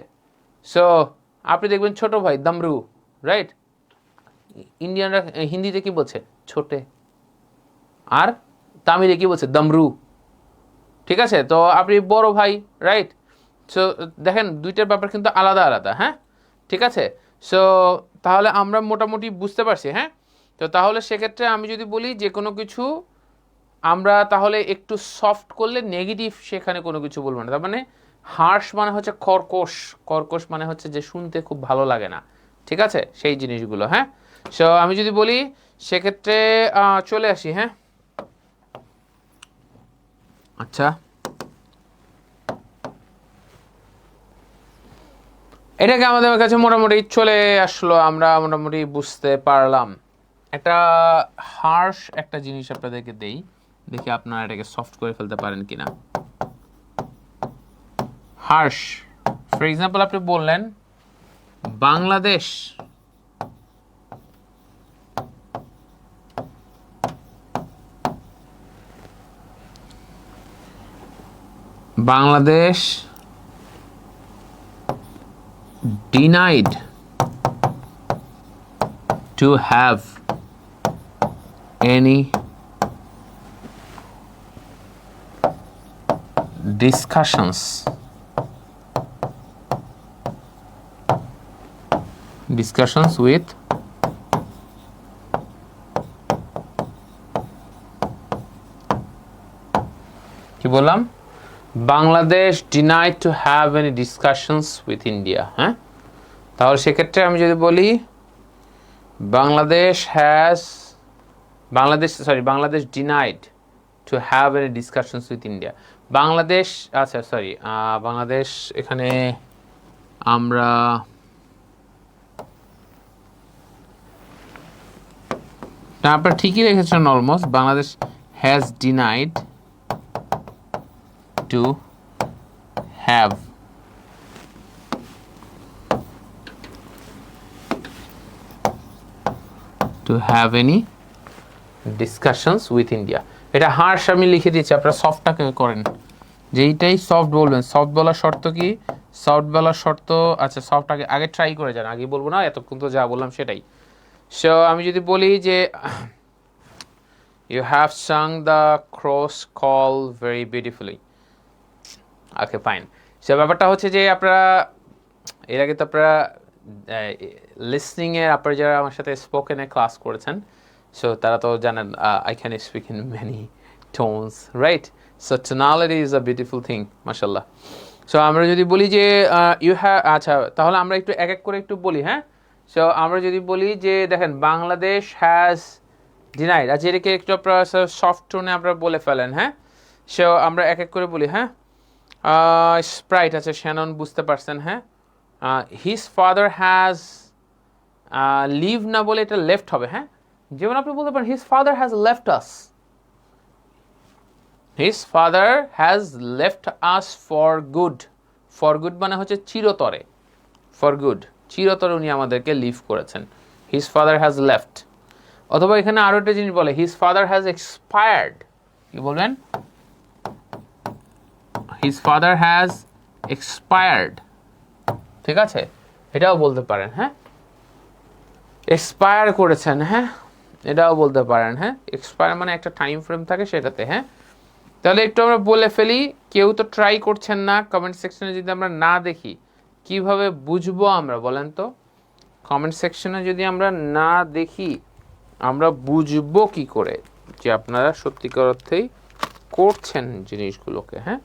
সো আপনি দেখবেন ছোট ভাই দামরু, রাইট? ইন্ডিয়ানরা হিন্দিতে কি বলছে? ছোটে। আর তামিলে কি বলছে? দামরু, ঠিক আছে। তো আপনি বড় ভাই, রাইট? সো দেখেন দুইটার ব্যাপার কিন্তু আলাদা আলাদা। হ্যাঁ, ঠিক আছে। সো তাহলে আমরা মোটামুটি বুঝতে পারছি। হ্যাঁ, তো তাহলে সেক্ষেত্রে আমি যদি বলি যে কোনো কিছু আমরা তাহলে একটু সফট করলে নেগেটিভ সেখানে কোনো কিছু বলবো না। তার মানে হার্শ মানে হচ্ছে কর্কশ, কর্কশ মানে হচ্ছে যে শুনতে খুব ভালো লাগে না, ঠিক আছে, সেই জিনিসগুলো। হ্যাঁ, সো আমি যদি বলি সেক্ষেত্রে চলে আসি। হ্যাঁ, আচ্ছা, এটাকে আমাদের কাছে মোটামুটি চলে আসলো, আমরা মোটামুটি বুঝতে পারলাম। একটা হার্শ একটা জিনিস আপনাদেরকে দেই, দেখি আপনারা এটাকে সফট করে ফেলতে পারেন কিনা। হার্শ, ফর এক্সাম্পল আপনি বললেন Bangladesh, Bangladesh denied to have any discussions with কি বললাম? Bangladesh denied to have any discussions with India. হ্যাঁ, তাহলে সেক্ষেত্রে আমি যদি বলি Bangladesh denied to have any discussions with India. Bangladesh, আচ্ছা সরি, বাংলাদেশ এখানে আমরা আপনারা ঠিকই রেখেছেন almost. Bangladesh has denied to have any discussions with India। এটা হার্শ আমি লিখে দিচ্ছি, আপনারা সফটটাকে করেন, যেইটাই সফট বলবেন। সফট বলার শর্ত কি? সফট বলার শর্ত, আচ্ছা সফটটাকে আগে ট্রাই করে যান, আগে বলবো না, এতক্ষণ তো যা বললাম সেটাই। সো আমি যদি বলি যে you have sung the cross call very beautifully, okay fine. So ব্যাপারটা হচ্ছে যে আপনারা এর আগে তো আপনারা লিসনিংয়ে আপনারা যারা আমার সাথে স্পোকেনে ক্লাস করেছেন, সো তারা তো জানেন I can speak in many tones, right? So tonality is a beautiful thing, মাশাল্লাহ। সো আমরা যদি বলি যে ইউ হ্যাভ, আচ্ছা তাহলে আমরা একটু এক এক করে একটু বলি। হ্যাঁ, সো আমরা যদি বলি যে দেখেন বাংলাদেশ হ্যাজ ডিনাইড, আচ্ছা এটাকে একটু আপনারা সফট টোনে আপনারা বলে ফেলেন। হ্যাঁ, সো আমরা এক এক করে বলি। হ্যাঁ, স্প্রাইট, আচ্ছা শ্যানন বুঝতে পারছেন। হ্যাঁ, হিজ ফাদার হ্যাজ, লিভ না বলে এটা লেফট হবে। হ্যাঁ, যেমন আপনি বলতে পারেন his father has left us, his father has left us for good. For good মানে হচ্ছে চিরতরে, ফর গুড, চিরতরে উনি আমাদেরকে লিভ করেছেন, হিজ ফাদার হ্যাজ লেফট। অথবা এখানে আরো একটা জিনিস বলে, হিজ ফাদার হ্যাজ এক্সপায়ার্ড। কি বলবেন? হিজ ফাদার হ্যাজ এক্সপায়ার্ড, ঠিক আছে, এটাও বলতে পারেন। হ্যাঁ, এক্সপায়ার করেছেন, হ্যাঁ, এটাও বলতে পারেন। হ্যাঁ, এক্সপায়ার মানে একটা টাইম ফ্রেম থাকে সেটাতে। হ্যাঁ, তাহলে একটু আমরা বলে ফেলি, কেউ তো ট্রাই করছেন না। কমেন্ট সেকশনে যদি আমরা না দেখি কিভাবে বুঝবো আমরা, বলেন তো? কমেন্ট সেকশনে যদি আমরা না দেখি আমরা বুঝবো কি করে যে আপনারা সত্যিকার অর্থেই করছেন জিনিসগুলোকে? হ্যাঁ,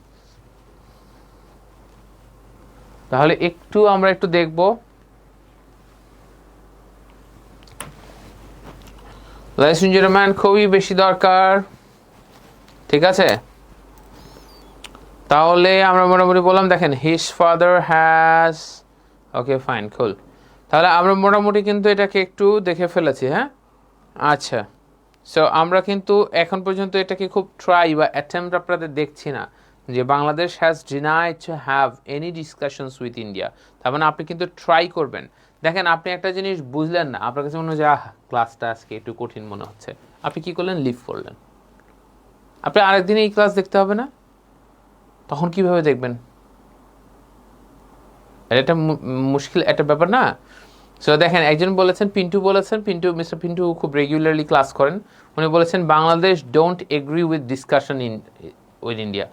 তাহলে আমরা একটু দেখব। Ladies and gentlemen, খুবই বেশি দরকার, ঠিক আছে? তাহলে আমরা মোটামুটি বললাম, দেখেন his father has, okay fine, cool. তাহলে আমরা মোটামুটি কিন্তু এটাকে একটু দেখে ফেলেছি। হ্যাঁ, আচ্ছা, সো আমরা কিন্তু এখন পর্যন্ত এটাকে খুব ট্রাই বা অ্যাটেম্প্ট আপনাদের দেখছি না যে Bangladesh has denied to have any discussions with India. তার মানে আপনি কিন্তু ট্রাই করবেন। দেখেন, আপনি একটা জিনিস বুঝলেন না, আপনার কাছে মনে হয় যে ক্লাসটা আজকে একটু কঠিন মনে হচ্ছে, আপনি কি করলেন? লিভ করলেন। আপনি আরেকদিন এই ক্লাস দেখতে হবে না? তখন কিভাবে দেখবেন? এটা মুশকিল একটা ব্যাপার না? সো দেখেন, একজন বলেছেন, মিস্টার পিন্টু খুব রেগুলারলি ক্লাস করেন। উনি বলেছেন Bangladesh don't agree with discussion with India.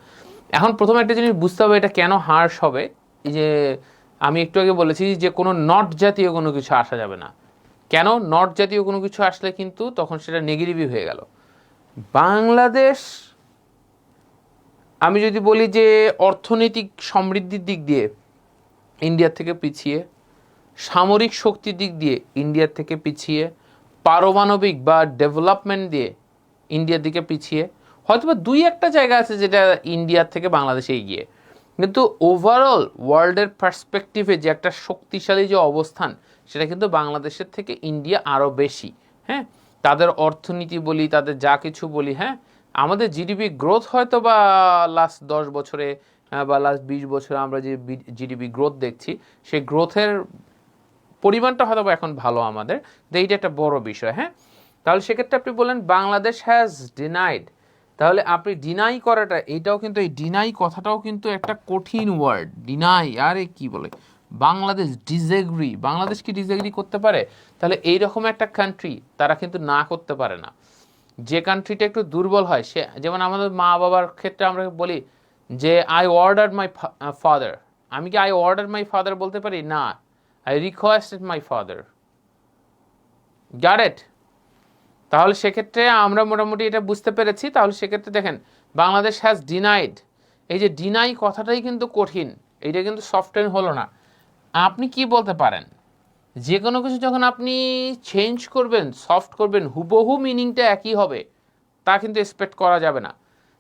এখন প্রথমে একটা জিনিস বুঝতে হবে, এটা কেন হার্শ হবে। এই যে আমি একটু আগে বলেছি যে কোনো নট জাতীয় কোনো কিছু আসা যাবে না। কেন? নট জাতীয় কোনো কিছু আসলে কিন্তু তখন সেটা নেগেটিভই হয়ে গেল। বাংলাদেশ, আমি যদি বলি যে অর্থনৈতিক সমৃদ্ধির দিক দিয়ে ইন্ডিয়ার থেকে পিছিয়ে, সামরিক শক্তির দিক দিয়ে ইন্ডিয়ার থেকে পিছিয়ে, পারমাণবিক বা ডেভেলপমেন্ট দিয়ে ইন্ডিয়ার দিকে পিছিয়ে, হয়তোবা দুই একটা জায়গা আছে যেটা ইন্ডিয়ার থেকে বাংলাদেশে এগিয়ে, কিন্তু ওভারঅল ওয়ার্ল্ডের পার্সপেক্টিভে যে একটা শক্তিশালী যে অবস্থান, সেটা কিন্তু বাংলাদেশের থেকে ইন্ডিয়া আরও বেশি। হ্যাঁ, তাদের অর্থনীতি বলি, তাদের যা কিছু বলি, হ্যাঁ, আমাদের জিডিপি গ্রোথ হয়তো বা লাস্ট 10 বছরে বা লাস্ট 20 বছরে আমরা যে জিডিপি গ্রোথ দেখছি, সেই গ্রোথের পরিমাণটা হয়তো এখন ভালো আমাদের, এইটা একটা বড় বিষয়। হ্যাঁ, তাহলে সেক্ষেত্রে আপনি বলেন বাংলাদেশ হ্যাজ ডিনাইড, তাহলে আপনি ডিনাই করাটা, এইটাও কিন্তু, এই ডিনাই কথাটাও কিন্তু একটা কঠিন ওয়ার্ড। ডিনাই, আরে কি বলে বাংলাদেশ ডিসএগ্রি, বাংলাদেশ কি ডিসএগ্রি করতে পারে? তাহলে এইরকম একটা কান্ট্রি তারা কিন্তু না করতে পারে না। যে কান্ট্রিটা একটু দুর্বল হয়, সে যেমন আমাদের মা বাবার ক্ষেত্রে আমরা বলি যে আই অর্ডার মাই ফাদার, আমি কি আই অর্ডার মাই ফাদার বলতে পারি? না, I requested my father. Got it? তাহলে সেক্ষেত্রে আমরা মোটামুটি এটা বুঝতে পেরেছি। তাহলে সেক্ষেত্রে দেখেন, বাংলাদেশ হ্যাজ ডিনাইড, এই যে ডিনাই কথাটাই কিন্তু কঠিন, এইটা কিন্তু সফটওয়্যার হলো না। আপনি কি বলতে পারেন? যে কোনো কিছু যখন আপনি চেঞ্জ করবেন, সফট করবেন, হুবহু মিনিংটা একই হবে তা কিন্তু এক্সপেক্ট করা যাবে না।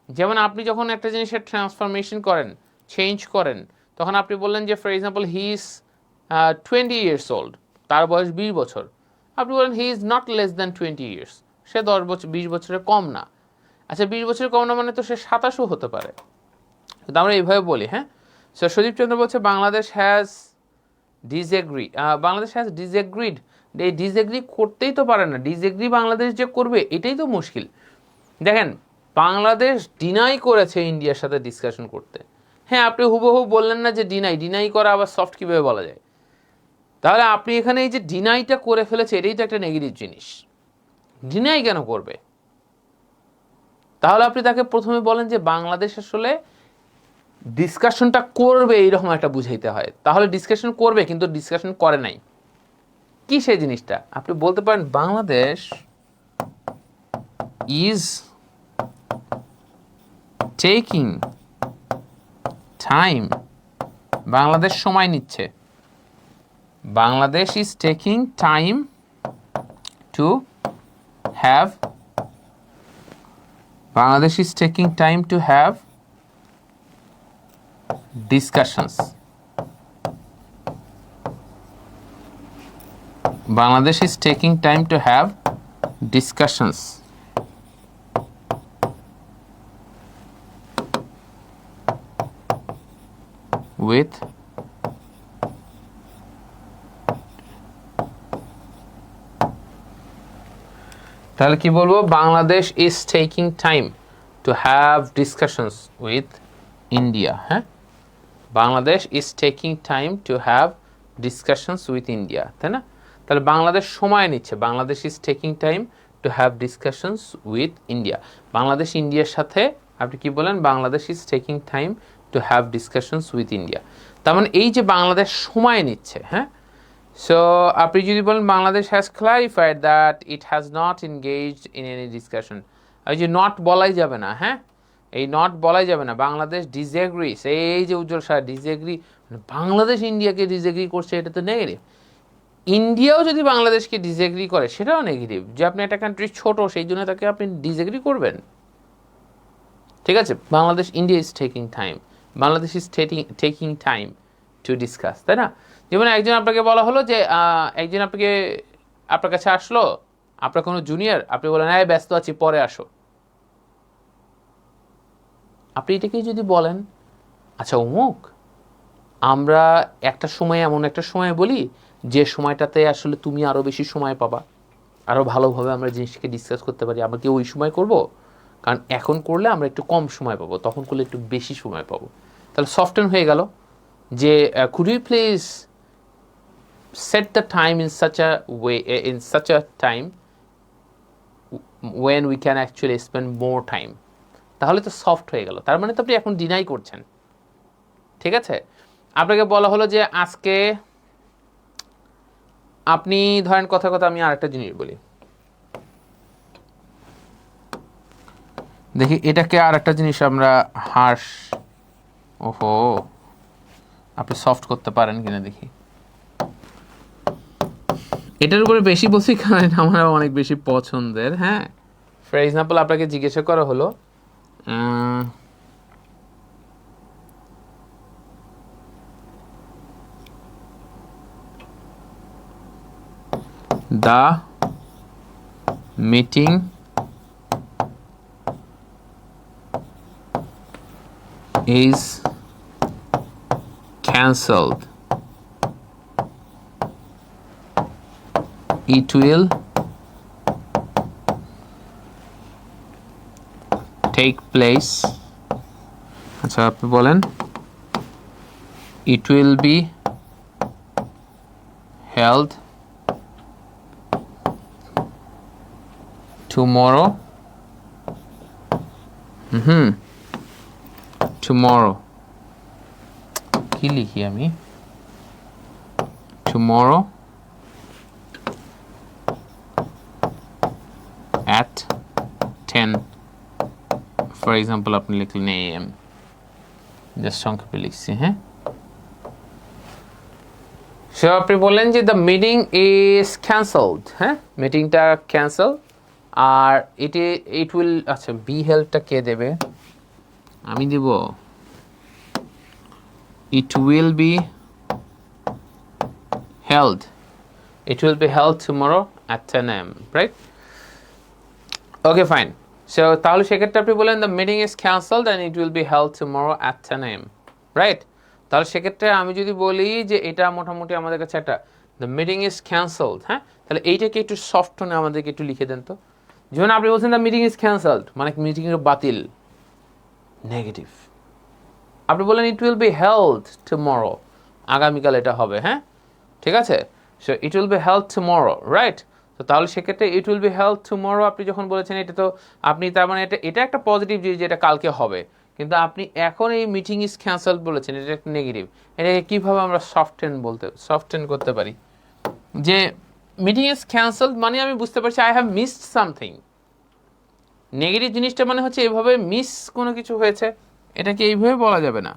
যেমন আপনি যখন একটা জিনিসের ট্রান্সফরমেশন করেন, চেঞ্জ করেন, তখন আপনি বললেন যে for example he is 20 years old, তার বয়স 20 বছর। আপনি বলেন he is not less than 20 years, সে 20 বছরের কম না। আচ্ছা, 20 বছরের কম না মানে তো সে 27ও হতে পারে, কিন্তু আমরা এইভাবে বলি। হ্যাঁ, সো সদীপ চন্দ্র বলছে Bangladesh has disagree, Bangladesh has disregard. এই ডিসএগ্রি করতেই তো পারে না, ডিসএগ্রি বাংলাদেশ যে করবে এটাই তো মুশকিল। দেখেন, বাংলাদেশ ডিনাই করেছে ইন্ডিয়ার সাথে ডিসকাশন করতে। হ্যাঁ, আপনি হুবহু বললেন না যে ডিনাই করা আবার সফট কীভাবে বলা যায়? তাহলে আপনি এখানে এই যে ডিনাইটা করে ফেলেছে, এটাই তো একটা নেগেটিভ জিনিস। ডিনাই কেন করবে? তাহলে আপনি তাকে প্রথমে বলেন যে বাংলাদেশ আসলে ডিসকাশনটা করবে, এইরকম একটা বুঝাইতে হয়। তাহলে ডিসকাশন করবে, কিন্তু ডিসকাশন করে নাই। কি সেই জিনিসটা? আপনি বলতে পারেন Bangladesh is taking time, Bangladesh সময় নিচ্ছে, Bangladesh is taking time to have, Bangladesh is taking time to have discussions. Bangladesh is taking time to have discussions with তাহলে কি বলবো, Bangladesh is taking time to have discussions with India. হ্যাঁ, Bangladesh is taking time to have discussions with India, তাই না? তাহলে বাংলাদেশ সময় নিচ্ছে, Bangladesh is taking time to have discussions with India. Bangladesh ইন্ডিয়ার সাথে আপনি কি বলেন, Bangladesh is taking time to have discussions with India. তার মানে এই যে বাংলাদেশ সময় নিচ্ছে, হ্যাঁ, সো আপনি যদি বলেন Bangladesh has clarified that it has not engaged in any discussion, এই যে নট বলাই যাবে না, হ্যাঁ, এই নট বলাই যাবে না, বাংলাদেশ ডিসএগ্রিস, এই যে উজ্জ্বল সাহেব ডিসএগ্রি, বাংলাদেশ ইন্ডিয়াকে ডিসএগ্রি করছে, এটা তো নেগেটিভ। ইন্ডিয়াও যদি বাংলাদেশকে ডিসএগ্রি করে সেটাও নেগেটিভ, যে আপনি একটা কান্ট্রি ছোট সেই জন্য তাকে আপনি ডিসএগ্রি করবেন। ঠিক আছে, Bangladesh India is taking time, Bangladesh is taking time to discuss, তাই না? যেমন একজন আপনাকে বলা হলো যে একজন আপনার কাছে আসলো, আপনার কোনো জুনিয়র, আপনি বলেন হ্যাঁ ব্যস্ত আছি পরে আসো। আপনি এটাকে যদি বলেন আচ্ছা অমুক, আমরা একটা সময় এমন একটা সময় বলি যে সময়টাতে আসলে তুমি আরও বেশি সময় পাবা, আরও ভালোভাবে আমরা জিনিসটাকে ডিসকাস করতে পারি, আমরা কি ওই সময় করব? কারণ এখন করলে আমরা একটু কম সময় পাবো, তখন করলে একটু বেশি সময় পাবো। তাহলে সফটেন হয়ে গেল যে could you please set the time in such a way, in such a time when we can actually spend more time, তাহলে তো সফট হয়ে গেল। তার মানে তো আপনি এখন ডিনাই করছেন। ঠিক আছে, আপনাকে বলা হলো যে আজকে আপনি ধরেন কথা কথা আমি আরেকটা জিনিস বলি, দেখি এটাকে আরেকটা জিনিস আমরা হার্শ, ওহো আপনি সফট করতে পারেন কিনা দেখি। এটার উপরে বেশি বলছি কারণ আমার অনেক বেশি পছন্দের। হ্যাঁ, ফর এক্সাম্পল আপনাকে জিজ্ঞাসা করা হলো the meeting is cancelled, it will take place, আচ্ছা আপনি বলেন it will be held tomorrow, tomorrow কি লিখি আমি, tomorrow at 10, for example আপনি লিখলেন AM, জাস্ট সংক্ষেপে লিখছি। হ্যাঁ, সো আপনি বললেন যে দ্য মিটিং ইজ ক্যান্সেলড, হ্যাঁ মিটিংটা ক্যান্সেল, আর ইট উইল, আচ্ছা বি হেল্পটা কে দেবে, আমি দেব, it will be held, it will be held tomorrow at 10 AM, right? Okay, fine. So তাহলে সেক্ষেত্রে আপনি বলেন the meeting is cancelled and it will be held tomorrow at 10 AM, right? তাহলে সেক্ষেত্রে আমি যদি বলি যে এটা মোটামুটি আমাদের কাছে একটা the meeting is cancelled, হ্যাঁ, তাহলে এইটাকে একটু সফট টোনে আমাদেরকে একটু লিখে দেন তো। যেমন আপনি বলছেন the meeting is cancelled, মানে মিটিং এর বাতিল, নেগেটিভ। আপনি বলেন it will be held tomorrow, আগামীকাল এটা হবে, হ্যাঁ ঠিক আছে, so it will be held tomorrow, right? তো তাহলে সেক্ষেত্রে it will be held tomorrow আপনি যখন বলেছেন এটা তো আপনি তার মানে এটা একটা পজিটিভ জিনিস যেটা কালকে হবে, কিন্তু আপনি এখন এই মিটিং ইজ ক্যান্সেলড বলেছেন, এটা একটা নেগেটিভ। এটাকে কীভাবে আমরা সফটেন করতে পারি, যে মিটিং ইজ ক্যান্সেলড মানে আমি বুঝতে পারছি I have missed something, negative জিনিসটা মানে হচ্ছে এভাবে মিস কোনো কিছু হয়েছে, এটাকে এইভাবে বলা যাবে না।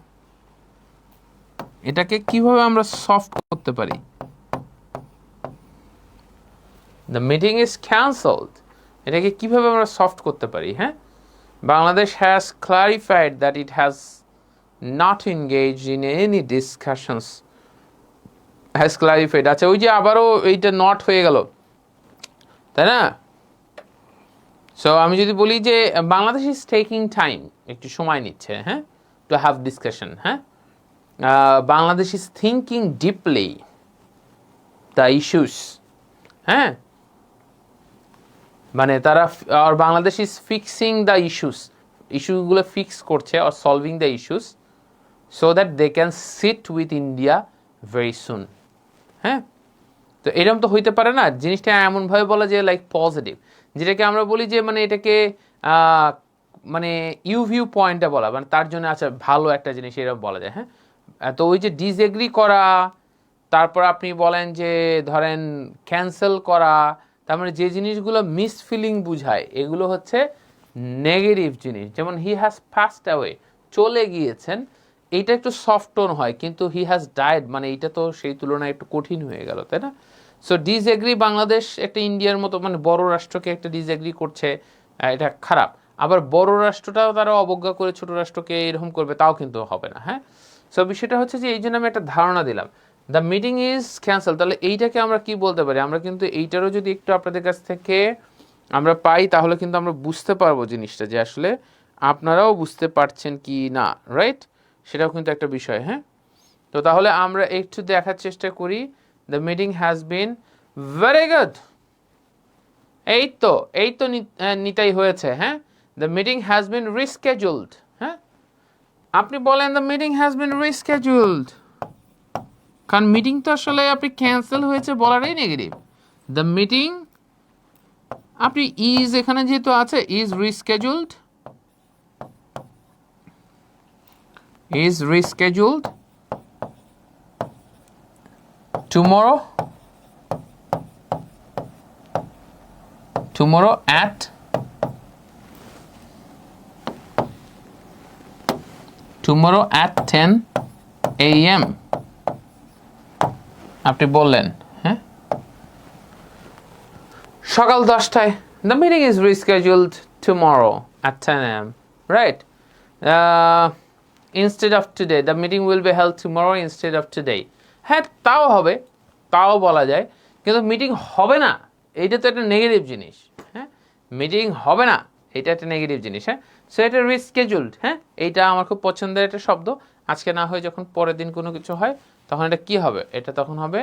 এটাকে কিভাবে আমরা সফট করতে পারি, দ্য মিটিং ইজ ক্যান্সেলড, এটাকে কিভাবে আমরা সফট করতে পারি, হ্যাঁ, Bangladesh has clarified that it has not engage in any discussions, has clarified, আচ্ছা ওই যে আবারও এইটা নট হয়ে গেল, তাই না? সো আমি যদি বলি যে বাংলাদেশ ইজ টেকিং টাইম, একটু সময় নিচ্ছে, হ্যাঁ, টু হ্যাভ ডিসকাশন, হ্যাঁ, Bangladesh is thinking deeply the issues, হ্যাঁ, মানে তারা আর বাংলাদেশ ইজ ফিক্সিং দ্য ইস্যুগুলো ফিক্স করছে আর solving the issues so that they can sit with India very soon. হ্যাঁ, তো এরকম তো হইতে পারে না, জিনিসটা এমনভাবে বলা যে লাইক পজিটিভ, যেটাকে আমরা বলি যে মানে এটাকে মানে ভিউ পয়েন্টটা বলা, মানে তার জন্য আচ্ছা ভালো একটা জিনিস এরকম বলা যায়। হ্যাঁ, তো ওই যে ডিসএগ্রি করা, তারপর আপনি বলেন যে ধরেন ক্যান্সেল করা, তার মানে যে জিনিসগুলো মিসফিলিং বুঝায় এগুলো হচ্ছে নেগেটিভ জিনিস। যেমন হি হ্যাজ পাসড অ্যাওয়ে, চলে গিয়েছেন, এইটা একটু সফট টোন হয়, কিন্তু হি হ্যাজ ডায়েড মানে এইটা তো সেই তুলনায় একটু কঠিন হয়ে গেল, তাই না? সো ডিসএগ্রি, বাংলাদেশ একটা ইন্ডিয়ার মতো মানে বড় রাষ্ট্রকে একটা ডিসএগ্রি করছে, এটা খারাপ। আবার বড় রাষ্ট্রটাও তারা অবজ্ঞা করে ছোট রাষ্ট্রকে এরকম করবে, তাও কিন্তু হবে না। হ্যাঁ, সো বিষয়টা হচ্ছে যে এই জন্য আমি একটা ধারণা দিলাম, দ্য মিটিং ইজ ক্যান্সেল। তাহলে এইটাকে আমরা কি বলতে পারি? আমরা কিন্তু এইটারও যদি একটু আপনাদের কাছ থেকে আমরা পাই তাহলে কিন্তু আমরা বুঝতে পারবো জিনিসটা, যে আসলে আপনারাও বুঝতে পারছেন কি না, রাইট? সেটাও কিন্তু একটা বিষয়। হ্যাঁ, তো তাহলে আমরা একটু দেখার চেষ্টা করি। The meeting has been very good. এই তো নিতাই হয়েছে। হ্যাঁ, দ্য মিটিং হ্যাজ বিন রিস্কেজুলড। হ্যাঁ, আপনি বলেন দ্য মিটিং হ্যাজ বিন রিস্কেজুলড, কারণ মিটিং তো আসলে আপনি ক্যান্সেল হয়েছে বলাটাই নেগেটিভ। দ্য মিটিং, আপনি ইজ এখানে যেহেতু আছে, is রিস্কেজুলড, is rescheduled tomorrow at 10 a.m. আপনি বললেন হ্যাঁ সকাল 10টায়, the meeting is rescheduled tomorrow at 10 a.m. right? Instead of today, the meeting will be held tomorrow instead of today. হ্যাঁ, তাও হবে, তাও বলা যায়, কিন্তু মিটিং হবে না এইটা তো একটা নেগেটিভ জিনিস। হ্যাঁ, মিটিং হবে না এটা একটা নেগেটিভ জিনিস। হ্যাঁ, সো এটা রিস্কেজুলড। হ্যাঁ, এইটা আমার খুব পছন্দের একটা শব্দ। আজকে না হয় যখন পরের দিন কোনো কিছু হয় তখন এটা কি হবে? এটা তখন হবে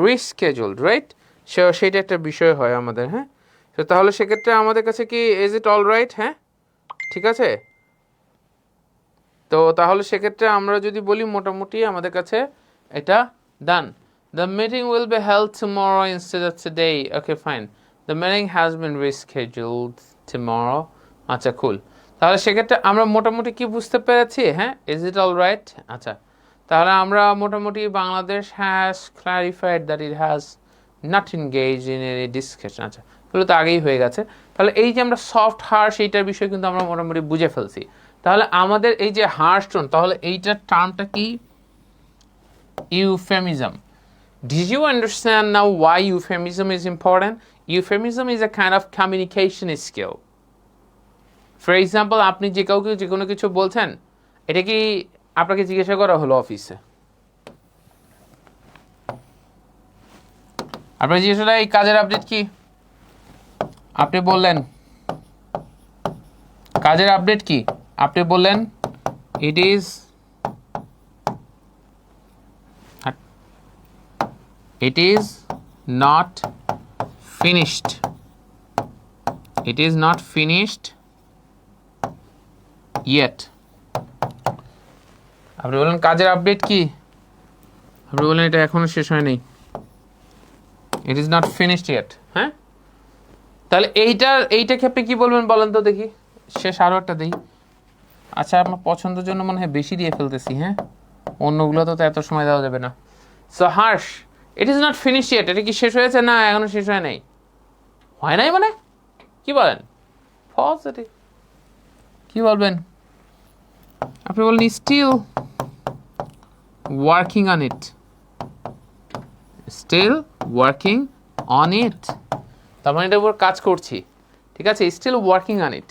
রিস্কেজুলড, রাইট? সো সেইটা একটা বিষয় হয় আমাদের। হ্যাঁ, তো তাহলে সেক্ষেত্রে আমাদের কাছে কি ইজ ইট অল রাইট? হ্যাঁ, ঠিক আছে। তো তাহলে সেক্ষেত্রে আমরা যদি বলি মোটামুটি আমাদের কাছে এটা done. The meeting will be held tomorrow instead of today. Okay fine, the meeting has been rescheduled tomorrow. আচ্ছা কুল, তাহলে সেক্ষেত্রে আমরা মোটামুটি কি বুঝতে পেরেছি? হ্যাঁ, ইজ ইট অল রাইট? আচ্ছা, তাহলে আমরা মোটামুটি Bangladesh has clarified that it has not engage in any discussion. আচ্ছা, এগুলো তো আগেই হয়ে গেছে। তাহলে এই যে আমরা সফট হার্শ এইটার বিষয় কিন্তু আমরা মোটামুটি বুঝে ফেলছি। তাহলে আমাদের এই যে হার্শ টোন, তাহলে এইটার টার্মটা কি? Euphemism. Did you understand now why euphemism is important? Euphemism is a kind of communication skill. For example, আপনি যে কাউকে যে কোনো কিছু বলছেন, এটা কি আপনাকে জিজ্ঞাসা করা হলো অফিসে, আপনার জিজ্ঞাসা এই কাজের আপডেট কি, আপনি বললেন কাজের আপডেট কি, আপনি বললেন ইট is not finished. It is not finished yet. আপনি বলেন কাজের আপডেট কি, আপনি বলেন এটা এখনো শেষ হয়নি, it is not finished yet. হ্যাঁ, তাহলে এইটাকে আপনি কি বলবেন বলেন তো দেখি। শেষ আরো একটা দেই। আচ্ছা, আপনার পছন্দের জন্য মনে হয় বেশি দিয়ে ফেলতেছি। হ্যাঁ, অন্যগুলো তো এত সময় দেওয়া যাবে না। So harsh, it is not finish yet, এটা কি শেষ হয়েছে? না, এখনো শেষ হয় নাই। হয় নাই মানে কি বলেন? পজিটিভ। কি বলবেন? আপনি বলেন still working on it, still working on it, তার মানে এটার উপর কাজ করছি। ঠিক আছে, স্টিল ওয়ার্কিং অন ইট,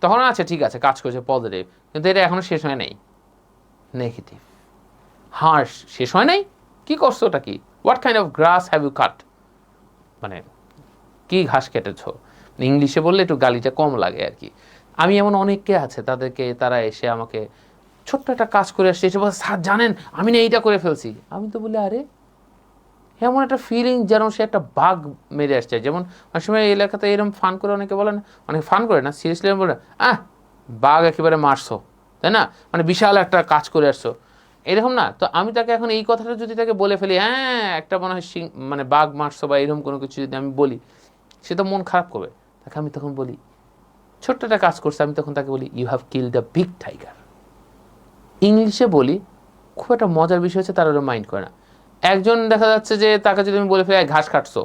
তখন আচ্ছা ঠিক আছে কাজ করছে, পজিটিভ, কিন্তু এটা এখনো শেষ হয় নাই, নেগেটিভ। হার্শ, শেষ হয় নাই, কি করছো ওটা কি? What kind of grass have you cut, মানে কি ঘাস কেটেছো। ইংলিশে বললে একটু গালিটা কম লাগে আর কি। আমি এমন অনেককে আছে তারা এসে আমাকে ছোট্ট একটা কাজ করে আসছে, এসে বলছে স্যার জানেন আমি না এইটা করে ফেলছি। আমি তো বলি আরে এমন একটা ফিলিং যেন সে একটা বাঘ মেরে আসছে। যেমন অনেক সময় এই এলাকাতে এরকম ফান করে অনেকে বলেন, অনেক ফান করে না, সিরিয়াসলি বলে বাঘ একেবারে মারছো, তাই না, মানে বিশাল একটা কাজ করে আসছো, এরকম না। তো আমি তাকে এখন এই কথাটা যদি তাকে বলে ফেলি, একটা মনে হয় মানে বাঘ মারছো বা এরকম কোনো কিছু যদি আমি বলি, সে তো মন খারাপ করবে। তাকে আমি তখন বলি, ছোট্ট একটা কাজ করছে, আমি তখন তাকে বলি you have kill the big tiger. ইংলিশে বলি, খুব একটা মজার বিষয় হচ্ছে তারা মাইন্ড করে না। একজন দেখা যাচ্ছে যে তাকে যদি আমি বলে ফেলি ঘাস কাটছো,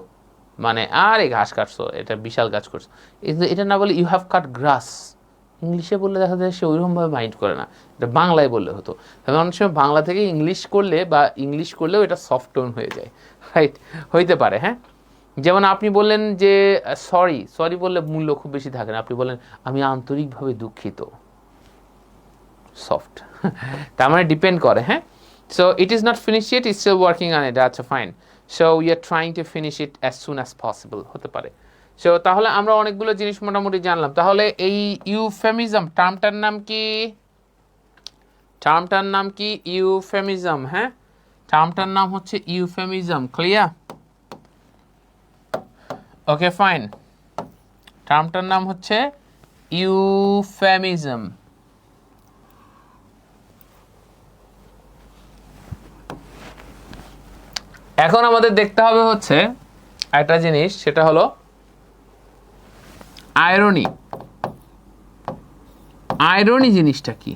মানে আরে ঘাস কাটছো, এটা বিশাল কাজ করছো, এটা না বলে ইউ হ্যাভ কাট গ্রাস, ইংলিশে বললে দেখা যায় সে ওইরকমভাবে মাইন্ড করে না, এটা বাংলায় বললে হতো। তবে অনেক সময় বাংলা থেকে ইংলিশ করলে বা ইংলিশ করলেও এটা সফট টোন হয়ে যায়, রাইট, হইতে পারে। হ্যাঁ, যেমন আপনি বললেন যে সরি, সরি বললে মূল্য খুব বেশি থাকে না। আপনি বললেন আমি আন্তরিকভাবে দুঃখিত, সফট, তার মানে ডিপেন্ড করে। হ্যাঁ, so it is not finish yet, it's still working on it, আচ্ছা fine, so we are trying to finish it as soon as possible, হতে পারে। সো তাহলে আমরা অনেকগুলো জিনিস মোটামুটি জানলাম। তাহলে এই ইউফেমিজম টার্মটার নাম কি? টার্মটার নাম কি? ইউফেমিজম। হ্যাঁ, টার্মটার নাম হচ্ছে ইউফেমিজম, ক্লিয়ার? ওকে ফাইন, টার্মটার নাম হচ্ছে ইউফেমিজম। এখন আমাদের দেখতে হবে হচ্ছে একটা জিনিস, সেটা হলো আয়রনি। আয়রনি জিনিসটা কি?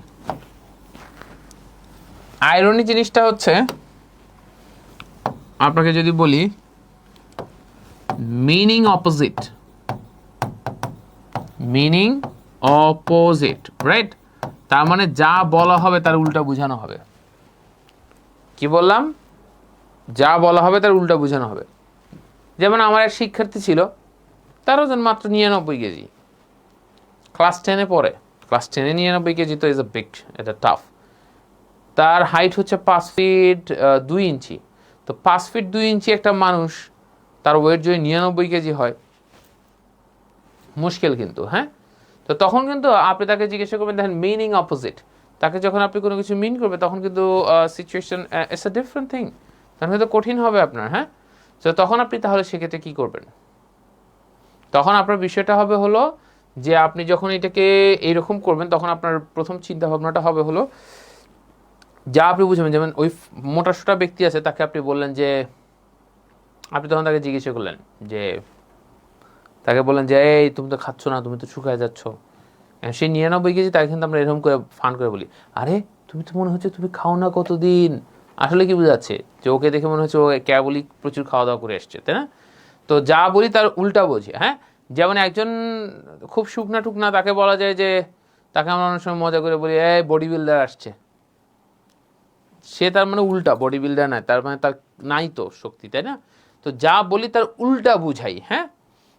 আয়রনি জিনিসটা হচ্ছে, আপনাকে যদি বলি meaning opposite, meaning opposite, right? তার মানে যা বলা হবে তার উল্টা বোঝানো হবে। কি বললাম? যা বলা হবে তার উল্টা বোঝানো হবে। যেমন আমার এক শিক্ষার্থী ছিল, তার ওজন মাত্র 99 কেজি, ক্লাস 10-এ পড়ে। ক্লাস 10-এ 99 কেজি তো ইজ এ বিগ, এটা টাফ। তার হাইট হচ্ছে 5 ফিট 2 ইঞ্চি। তো 5 ফিট 2 ইঞ্চি একটা মানুষ, তার ওয়েট যদি 99 কেজি হয়, মুশকিল কিন্তু। হ্যাঁ, তো তখন কিন্তু আপনি তাকে জিজ্ঞাসা করবেন, দেখেন মিনিং অপোজিট, তাকে যখন আপনি কোনো কিছু মিন করবে তখন কিন্তু situation it's a different thing, তখন কিন্তু কঠিন হবে আপনার। হ্যাঁ, তো তখন আপনি তাহলে সেক্ষেত্রে কী করবেন? তখন আপনার বিষয়টা হবে হলো যে আপনি যখন এটাকে এইরকম করবেন, তখন আপনার প্রথম চিন্তা ভাবনাটা হবে হলো যা আপনি বুঝবেন। যেমন ওই মোটাসোটা ব্যক্তি আছে, তাকে আপনি বললেন যে, আপনি তখন তাকে জিজ্ঞাসা করলেন যে, তাকে বললেন যে এই তুমি তো খাচ্ছ না, তুমি তো শুকায় যাচ্ছ, সে 99 কেজি, তাকে কিন্তু আমরা এরকম করে ফান করে বলি, আরে তুমি তো মনে হচ্ছে তুমি খাও না কতদিন। আসলে কি বোঝাচ্ছে যে ওকে দেখে মনে হচ্ছে ও কেবলই প্রচুর খাওয়া দাওয়া করে এসছে, তাই না? তো যা বলি তার উল্টা বোঝে। হ্যাঁ, যেমন একজন খুব শুকনা টুকনা, তাকে বলা যায় যে, তাকে আমরা অনেক সময় মজা করে বলি এই বডি বিল্ডার আসছে, সে তার মানে উল্টা, বডি বিল্ডার নয়, তার মানে তার নাই তো শক্তি, তাই না? তো যা বলি তার উল্টা বুঝাই। হ্যাঁ,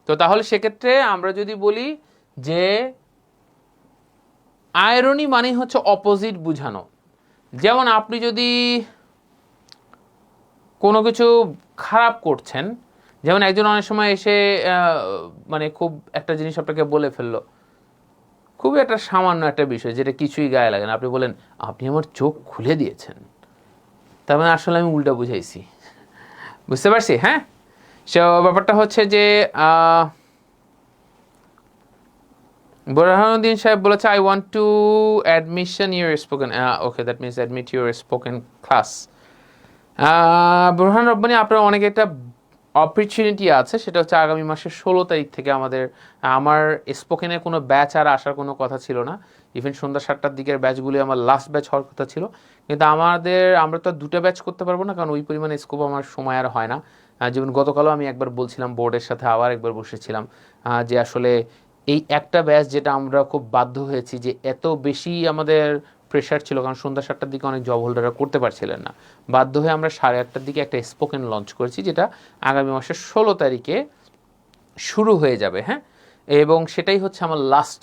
তো তাহলে সেক্ষেত্রে আমরা যদি বলি যে আয়রনি মানে হচ্ছে অপোজিট বুঝানো। যেমন আপনি যদি কোনো কিছু খারাপ করছেন, যেমন একজন অনেক সময় এসে মানে খুব একটা জিনিস আপনাকে বলে ফেললো, খুবই একটা সামান্য একটা বিষয় যেটা কিছুই গায়ে লাগে না, আপনি বলেন আপনি আমার চোখ খুলে দিয়েছেন, তার মানে আসলে আমি উল্টা বুঝাইছি, বুঝতে পারছি? হ্যাঁ, সো ব্যাপারটা হচ্ছে যে বুরহানুদ্দিন সাহেব বলেছে I want to admission your spoken, okay, that means admit your spoken class. Burhan Rabbani, আপনার অনেক একটা অপরচুনিটি আছে, সেটা হচ্ছে আগামী মাসের 16 তারিখ থেকে আমার স্পোকেনের কোনো ব্যাচ আর আসার কোনো কথা ছিল না। ইভেন সন্ধ্যা 7টার দিকের ব্যাচগুলি আমার লাস্ট ব্যাচ হওয়ার কথা ছিল, কিন্তু আমরা তো 2টা ব্যাচ করতে পারবো না, কারণ ওই পরিমাণে স্কোপ আমার সময় আর হয় না। যেমন গতকালও আমি একবার বলছিলাম, বোর্ডের সাথে আবার একবার বসেছিলাম, যে আসলে এই একটা ব্যাচ যেটা আমরা খুব বাধ্য হয়েছি, যে এত বেশি আমাদের প্রেশার ছিল, কারণ সন্ধ্যা 7টার দিকে অনেক জব হোল্ডাররা করতে পারছিলেন না, বাধ্য হয়ে আমরা 8:30টার দিকে একটা স্পোকেন লঞ্চ করেছি, যেটা আগামী মাসের 16 তারিখে শুরু হয়ে যাবে। হ্যাঁ, এবং সেটাই হচ্ছে আমার লাস্ট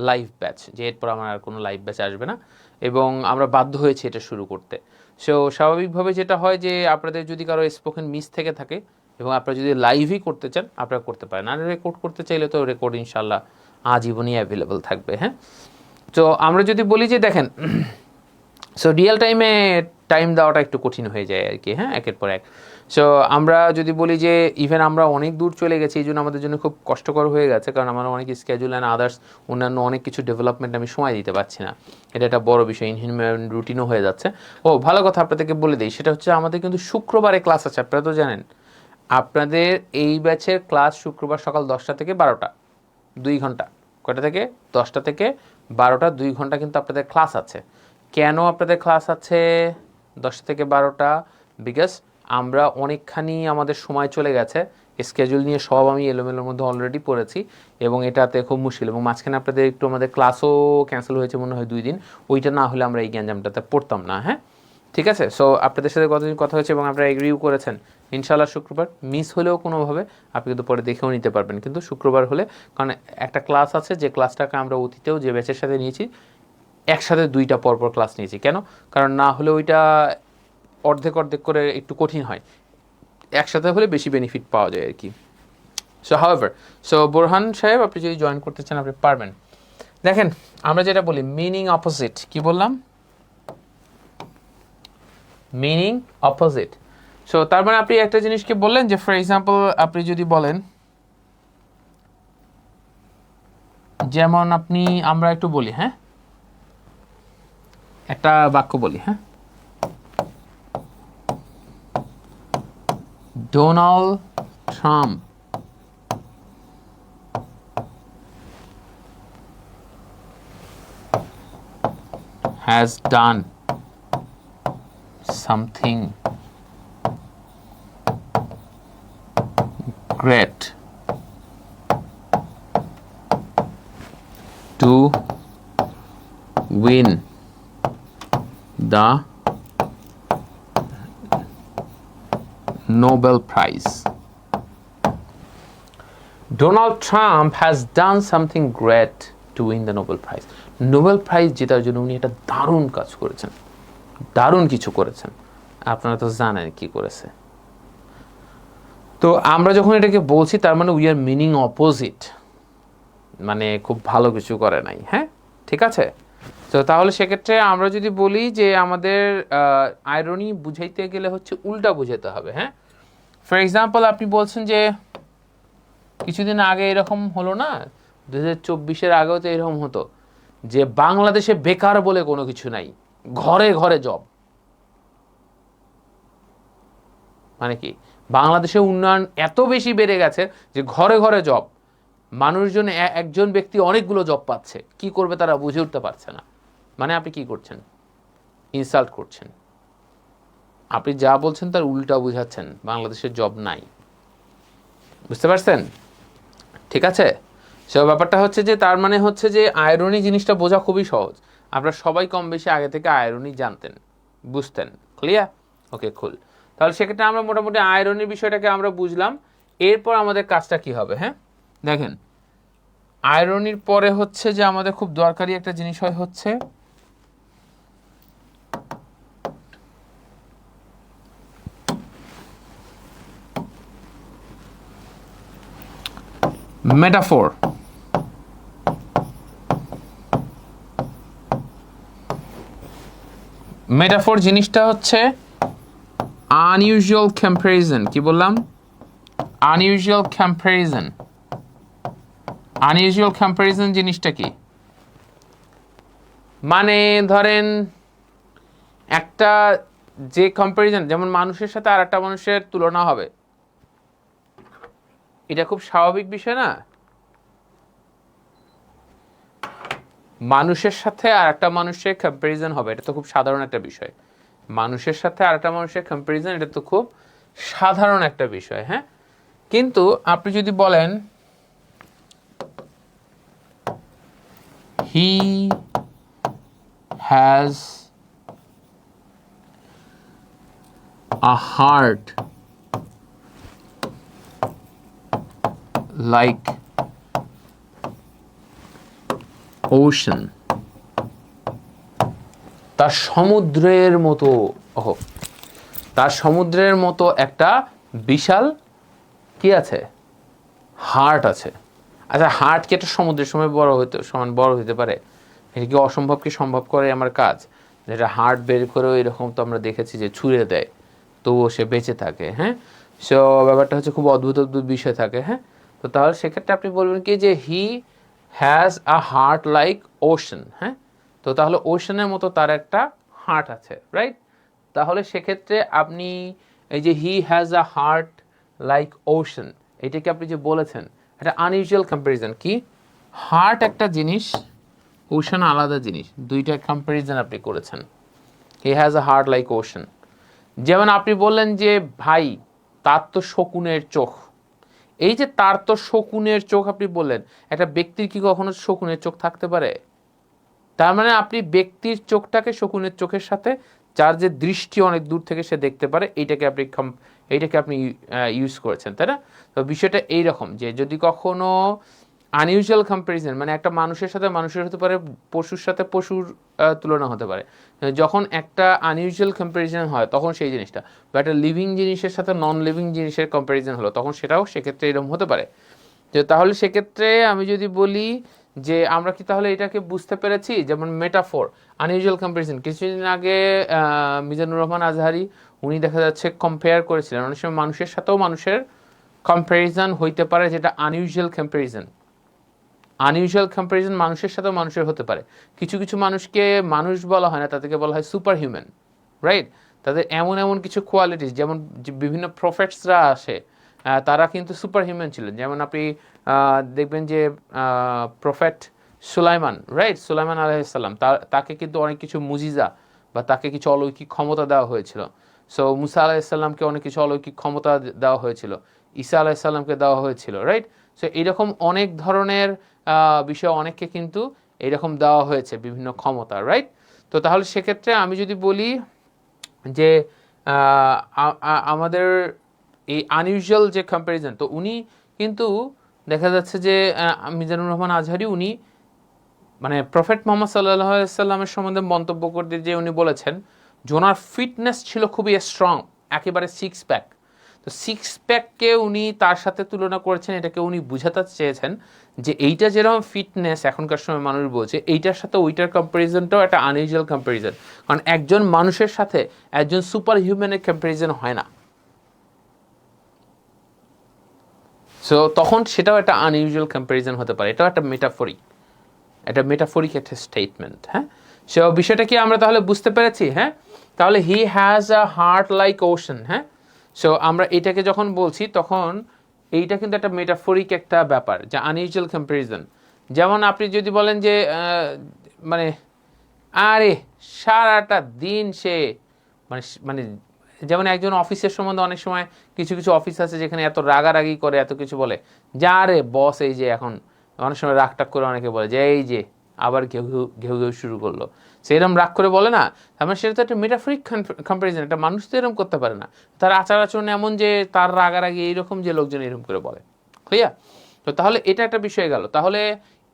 লাইভ ব্যাচ, যে এরপর আমার আর কোনো লাইভ ব্যাচ আসবে না, এবং আমরা বাধ্য হয়েছি এটা শুরু করতে। সো স্বাভাবিকভাবে যেটা হয় যে আপনাদের যদি কারো স্পোকেন মিস থেকে থাকে এবং আপনারা যদি লাইভই করতে চান, আপনারা করতে পারেন, আর রেকর্ড করতে চাইলে তো রেকর্ড ইনশাল্লাহ আজীবনই অ্যাভেলেবল থাকবে। হ্যাঁ, তো আমরা যদি বলি যে দেখেন, সো রিয়েল টাইমে টাইম দেওয়াটা একটু কঠিন হয়ে যায় আর কি। হ্যাঁ, একের পর এক। সো আমরা যদি বলি যে ইভেন আমরা অনেক দূর চলে গেছি, এই জন্য আমাদের জন্য খুব কষ্টকর হয়ে গেছে, কারণ আমার অনেক স্কেজুল অ্যান্ড আদার্স অন্যান্য অনেক কিছু ডেভেলপমেন্ট আমি সময় দিতে পারছি না। এটা একটা বড় বিষয়, ইনহিউম্যান রুটিনও হয়ে যাচ্ছে। ও ভালো কথা আপনাদেরকে বলে দিই, সেটা হচ্ছে আমাদের কিন্তু শুক্রবারে ক্লাস আছে, আপনারা তো জানেন। আপনাদের এই ব্যাচের ক্লাস শুক্রবার সকাল 10টা থেকে 12টা, 2 ঘন্টা। কয়টা থেকে? 10টা থেকে 12টা, 2 ঘন্টা কিন্তু আপনাদের ক্লাস আছে। কেন আপনাদের ক্লাস আছে 10টা থেকে 12টা? বিকজ আমরা অনেকখানি আমাদের সময় চলে গেছে, স্কেজুল নিয়ে সব আমি এলোমেলোর মধ্যে অলরেডি পড়েছি, এবং এটাতে খুব মুশকিল। এবং মাঝখানে আপনাদের একটু আমাদের ক্লাসও ক্যান্সেল হয়েছে মনে হয় 2 দিন, ওইটা না হলে আমরা এই গ্যাঞ্জামটাতে পড়তাম না। হ্যাঁ, ঠিক আছে। সো আপনাদের সাথে কতদিন কথা হয়েছে এবং আপনারা এগ্রিও করেছেন, ইনশাআল্লাহ শুক্রবার মিস হলেও কোনোভাবে আপনি কিন্তু পরে দেখেও নিতে পারবেন, কিন্তু শুক্রবার হলে, কারণ একটা ক্লাস আছে যে ক্লাসটাকে আমরা অতীতেও যে ব্যাচের সাথে নিয়েছি একসাথে 2টা পরপর ক্লাস নিয়েছি। কেন? কারণ না হলে ওইটা অর্ধেক অর্ধেক করে একটু কঠিন হয়, একসাথে হলে বেশি বেনিফিট পাওয়া যায় আর কি। সো হাউএভার, সো বোরহান সাহেব আপনি যদি জয়েন করতে চান আপনি পারবেন। দেখেন আমরা যেটা বলি মিনিং অপোজিট, কি বললাম? Meaning opposite. সো তার মানে আপনি একটা জিনিসকে বললেন যে ফর এক্সাম্পল আপনি যদি বলেন, যেমন আপনি, আমরা একটু বলি, হ্যাঁ একটা বাক্য বলি, হ্যাঁ, Donald Trump has done something great to win the Nobel Prize. Donald Trump has done something great to win the Nobel Prize. Nobel prize জেতার জন্য উনি একটা দারুণ কাজ করেছেন, দারুণ কিছু করেছেন। আপনারা তো জানেন কি করেছে। তো আমরা যখন এটাকে বলছি তার মানে উই আর মিনিং অপোজিট, মানে খুব ভালো কিছু করে নাই। হ্যাঁ, ঠিক আছে। তো তাহলে সেক্ষেত্রে আমরা যদি বলি যে আমাদের আয়রনি বুঝাইতে গেলে হচ্ছে উল্টা বুঝাতে হবে। হ্যাঁ, ফর এক্সাম্পল আপনি বলছেন যে কিছুদিন আগে এরকম হলো না, 2024-এর আগেও তো এরকম হতো যে বাংলাদেশে বেকার বলে কোনো কিছু নাই, ঘরে ঘরে জব। মানে কি, বাংলাদেশে উন্নয়ন এত বেশি বেড়ে গেছে যে ঘরে ঘরে জব, মানুষজন একজন ব্যক্তি অনেকগুলো জব পাচ্ছে, কি করবে তারা বুঝে উঠতে পারছে না। মানে আপনি কি করছেন? ইনসাল্ট করছেন। আপনি যা বলছেন তার উল্টা বুঝাচ্ছেন, বাংলাদেশের জব নাই। বুঝতে পারছেন? ঠিক আছে। সে ব্যাপারটা হচ্ছে যে তার মানে হচ্ছে যে আয়রনি জিনিসটা বোঝা খুবই সহজ, আপনারা সবাই কম বেশি আগে থেকে আয়রনি জানতেন, বুঝতেন। ক্লিয়ার? ওকে, কুল। তাহলে সেক্ষেত্রে আমরা মোটামুটি আয়রনির বিষয়টাকে আমরা বুঝলাম। এরপর আমাদের কাজটা কি হবে? হ্যাঁ, দেখেন আয়রনির পরে হচ্ছে যে আমাদের খুব দরকারি একটা জিনিস হয় হচ্ছে মেটাফোর। মেটাফোর জিনিসটা হচ্ছে আনইউজুয়াল কম্প্যারিজন। কি বললাম? Unusual comparison. আনইউজুয়াল কম্প্যারিজন জিনিসটা কি? মানে ধরেন একটা যে কম্প্যারিজন, যেমন মানুষের সাথে আর একটা মানুষের তুলনা হবে, এটা খুব স্বাভাবিক বিষয় না? মানুষের সাথে আর একটা মানুষের কম্প্যারিজন হবে, এটা তো খুব সাধারণ একটা বিষয়। মানুষের সাথে আর একটা মানুষের কম্প্যারিজন, এটা তো খুব সাধারণ একটা বিষয়। হ্যাঁ, কিন্তু আপনি যদি বলেন he has a heart like ocean, তার সমুদ্রের মতো, তার সমুদ্রের মতো একটা বিশাল কি আছে? হার্ট আছে। আচ্ছা, হার্ট কি একটা সমুদ্রের সময় সমান বড় হতে পারে? এটা কি অসম্ভবকে সম্ভব করে আমার কাজ? যেটা হার্ট বের করেও এরকম তো আমরা দেখেছি যে ছুঁড়ে দেয়, তো তবুও সে বেঁচে থাকে, হ্যাঁ। সো ব্যাপারটা হচ্ছে খুব অদ্ভুত অদ্ভুত বিষয় থাকে, হ্যাঁ। তো তাহলে সেক্ষেত্রে আপনি বলবেন কি যে he has a heart like ocean, হ্যাঁ। তো তাহলে ওশানের মতো তার একটা হার্ট আছে, রাইট। তাহলে সেক্ষেত্রে আপনি এই যে he has a heart like ocean, এটাকে আপনি যে বলেছেন এটা আনইউজুয়াল কম্প্যারিজন। কি, হার্ট একটা জিনিস, ওশান আলাদা জিনিস, দুইটা কম্প্যারিজন আপনি করেছেন। He has a heart like ocean. যেমন আপনি বললেন যে ভাই তার তো শকুনের চোখ, এই যে তার তো শকুনের চোখ আপনি বললেন, একটা ব্যক্তির কি কখনো শকুনের চোখ থাকতে পারে? তার মানে আপনি ব্যক্তির চোখটাকে শকুনের চোখের সাথে, যার যে দৃষ্টি অনেক দূর থেকে সে দেখতে পারে, এইটাকে আপনি ইউজ করেছেন, তাই না? তো বিষয়টা এইরকম যে যদি কখনো আনইউজুয়াল কম্প্যারিজন, মানে একটা মানুষের সাথে মানুষের হতে পারে, পশুর সাথে পশুর তুলনা হতে পারে, যখন একটা আনইউজুয়াল কম্প্যারিজন হয় তখন সেই জিনিসটা, বা একটা লিভিং জিনিসের সাথে নন লিভিং জিনিসের কম্প্যারিজন হলো তখন সেটাও সেক্ষেত্রে এরকম হতে পারে। যে তাহলে সেক্ষেত্রে আমি যদি বলি যে আমরা কি তাহলে এটাকে বুঝতে পেরেছি, যেমন মেটাফোর, আনইউজুয়াল কম্প্যারিজন। কিছুদিন আগে মিজানুর রহমান আজহারি উনি দেখা যাচ্ছে কম্পেয়ার করেছিলেন, অনেক সময় মানুষের সাথেও মানুষের কম্প্যারিজন হইতে পারে, যেটা আনইউজুয়াল কম্প্যারিজন। আনইউজুয়াল কম্প্যারিজন মানুষের সাথেও মানুষের হতে পারে। কিছু কিছু মানুষকে মানুষ বলা হয় না, তাদেরকে বলা হয় সুপার হিউম্যান, রাইট। তাদের এমন এমন কিছু কোয়ালিটিস, যেমন বিভিন্ন প্রফেটসরা আসে, তারা কিন্তু সুপার হিউম্যান ছিলেন। যেমন আপনি দেখবেন যে প্রফেট সুলাইমান, রাইট, সুলাইমান আলাইহিসসালাম, তাকে কিন্তু অনেক কিছু মুজিজা বা তাকে কিছু অলৌকিক ক্ষমতা দেওয়া হয়েছিল। সো মুসা আলাইহিসসালামকে অনেক কিছু অলৌকিক ক্ষমতা দেওয়া হয়েছিল, ঈসা আলাইহিসসালামকে দেওয়া হয়েছিল, রাইট। সো এইরকম অনেক ধরনের বিষয় অনেককে কিন্তু এইরকম দেওয়া হয়েছে বিভিন্ন ক্ষমতা, রাইট। তো তাহলে সেক্ষেত্রে আমি যদি বলি যে আমাদের এই আনইউজুয়াল যে কম্প্যারিজন, তো উনি কিন্তু দেখা যাচ্ছে যে মিজানুর রহমান আজহারি উনি মানে প্রফেট মোহাম্মদ সাল্লাল্লাহু আলাইহি সাল্লামের সম্বন্ধে মন্তব্য করতে যে উনি বলেছেন যে ওনার ফিটনেস ছিল খুবই স্ট্রং, একেবারে সিক্স প্যাক। তো সিক্স প্যাককে উনি তার সাথে তুলনা করেছেন, এটাকে উনি বুঝাতে চেয়েছেন যে এইটা যেরকম ফিটনেস এখনকার সময় মানুষ বলছে, এইটার সাথে ওইটার কম্প্যারিজনটাও একটা আনইউজুয়াল কম্প্যারিজন। কারণ একজন মানুষের সাথে একজন সুপার হিউম্যানের কম্প্যারিজন হয় না। সো তখন সেটাও একটা আনইউজুয়াল কম্প্যারিজন হতে পারে, এটাও একটা মেটাফরিক, এটা মেটাফরিক একটা স্টেটমেন্ট, হ্যাঁ। সো বিষয়টা কি আমরা তাহলে বুঝতে পেরেছি, হ্যাঁ। তাহলে he has a heart like ocean, হ্যাঁ। সো আমরা এটাকে যখন বলছি তখন এইটা কিন্তু একটা মেটাফরিক একটা ব্যাপার, যা আনইউজুয়াল কম্প্যারিজন। যেমন আপনি যদি বলেন যে মানে আরে সারাটা দিন সে মানে মানে যেমন একজন অফিসের সম্বন্ধে অনেক সময় কিছু কিছু অফিস আছে যেখানে এত রাগারাগি করে, এত কিছু বলে, যা রে বস এই যে এখন অনেক সময় রাগটাগ করে অনেকে বলে যে এই যে আবার ঘেউ ঘেউ ঘেউ শুরু করলো, সেরকম রাগ করে বলে না। তার মানে সেটা তো একটা মেটাফরিক কম্প্যারিজন, একটা মানুষ তো এরকম করতে পারে না, তার আচার আচরণ এমন যে তার রাগারাগি এইরকম যে লোকজন এরকম করে বলে, ক্লিয়ার? তো তাহলে এটা একটা বিষয় গেল। তাহলে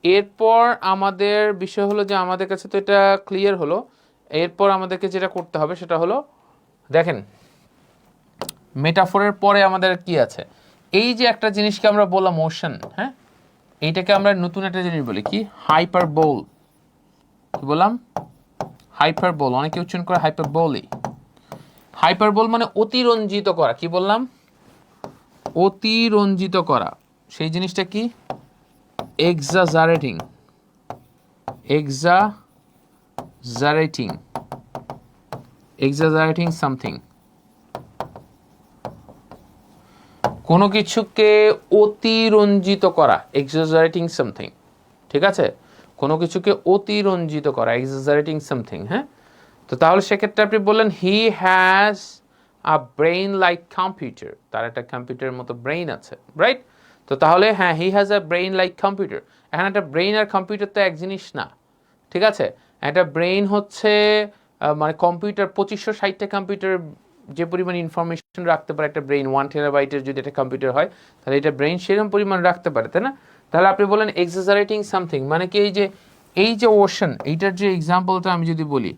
এরপর আমাদের বিষয় হলো যে আমাদের কাছে তো এটা ক্লিয়ার হলো, এরপর আমাদেরকে যেটা করতে হবে সেটা হলো দেখেন মেটাফোরের পরে আমাদের কি আছে, এই যে একটা জিনিসকে আমরা বললাম মোশন, হ্যাঁ, এইটাকে আমরা নতুন একটা জিনিস বলি কি, হাইপারবোল। কি বললাম? হাইপারবোল, অনেকে উচ্চারণ করে হাইপারবোলি। হাইপারবোল মানে অতিরঞ্জিত করা। কি বললাম? অতিরঞ্জিত করা। সেই জিনিসটা কি? এক্সাজারেটিং, এক্সাজারেটিং, এক্সাজারেটিং সামথিং। কোনো কিছুকে অতিরঞ্জিত করা, এক্সাজারেটিং সামথিং, ঠিক আছে? কোনো কিছুকে অতিরঞ্জিত করা, এক্সাজারেটিং সামথিং, হ্যাঁ। তো তাহলে সেক্ষেত্রে আপনি বললেন he has a brain like computer, তার একটা কম্পিউটারের মতো ব্রেইন আছে, রাইট? তো তাহলে হ্যাঁ, he has a brain like computer. এখন একটা ব্রেইন আর কম্পিউটার তো এক জিনিস না, ঠিক আছে? একটা ব্রেইন হচ্ছে মানে কম্পিউটার 2560টা কম্পিউটার যে পরিমাণ ইনফরমেশন রাখতে পারে একটা ব্রেইন, 1 টেরাবাইটের যদি একটা কম্পিউটার হয় তাহলে এটা ব্রেইন সেরকম পরিমাণ রাখতে পারে, তাই না? তাহলে আপনি বলেন এক্সাজারেটিং সামথিং মানে কি, এই যে ওশান, এইটার যে এক্সাম্পলটা আমি যদি বলি,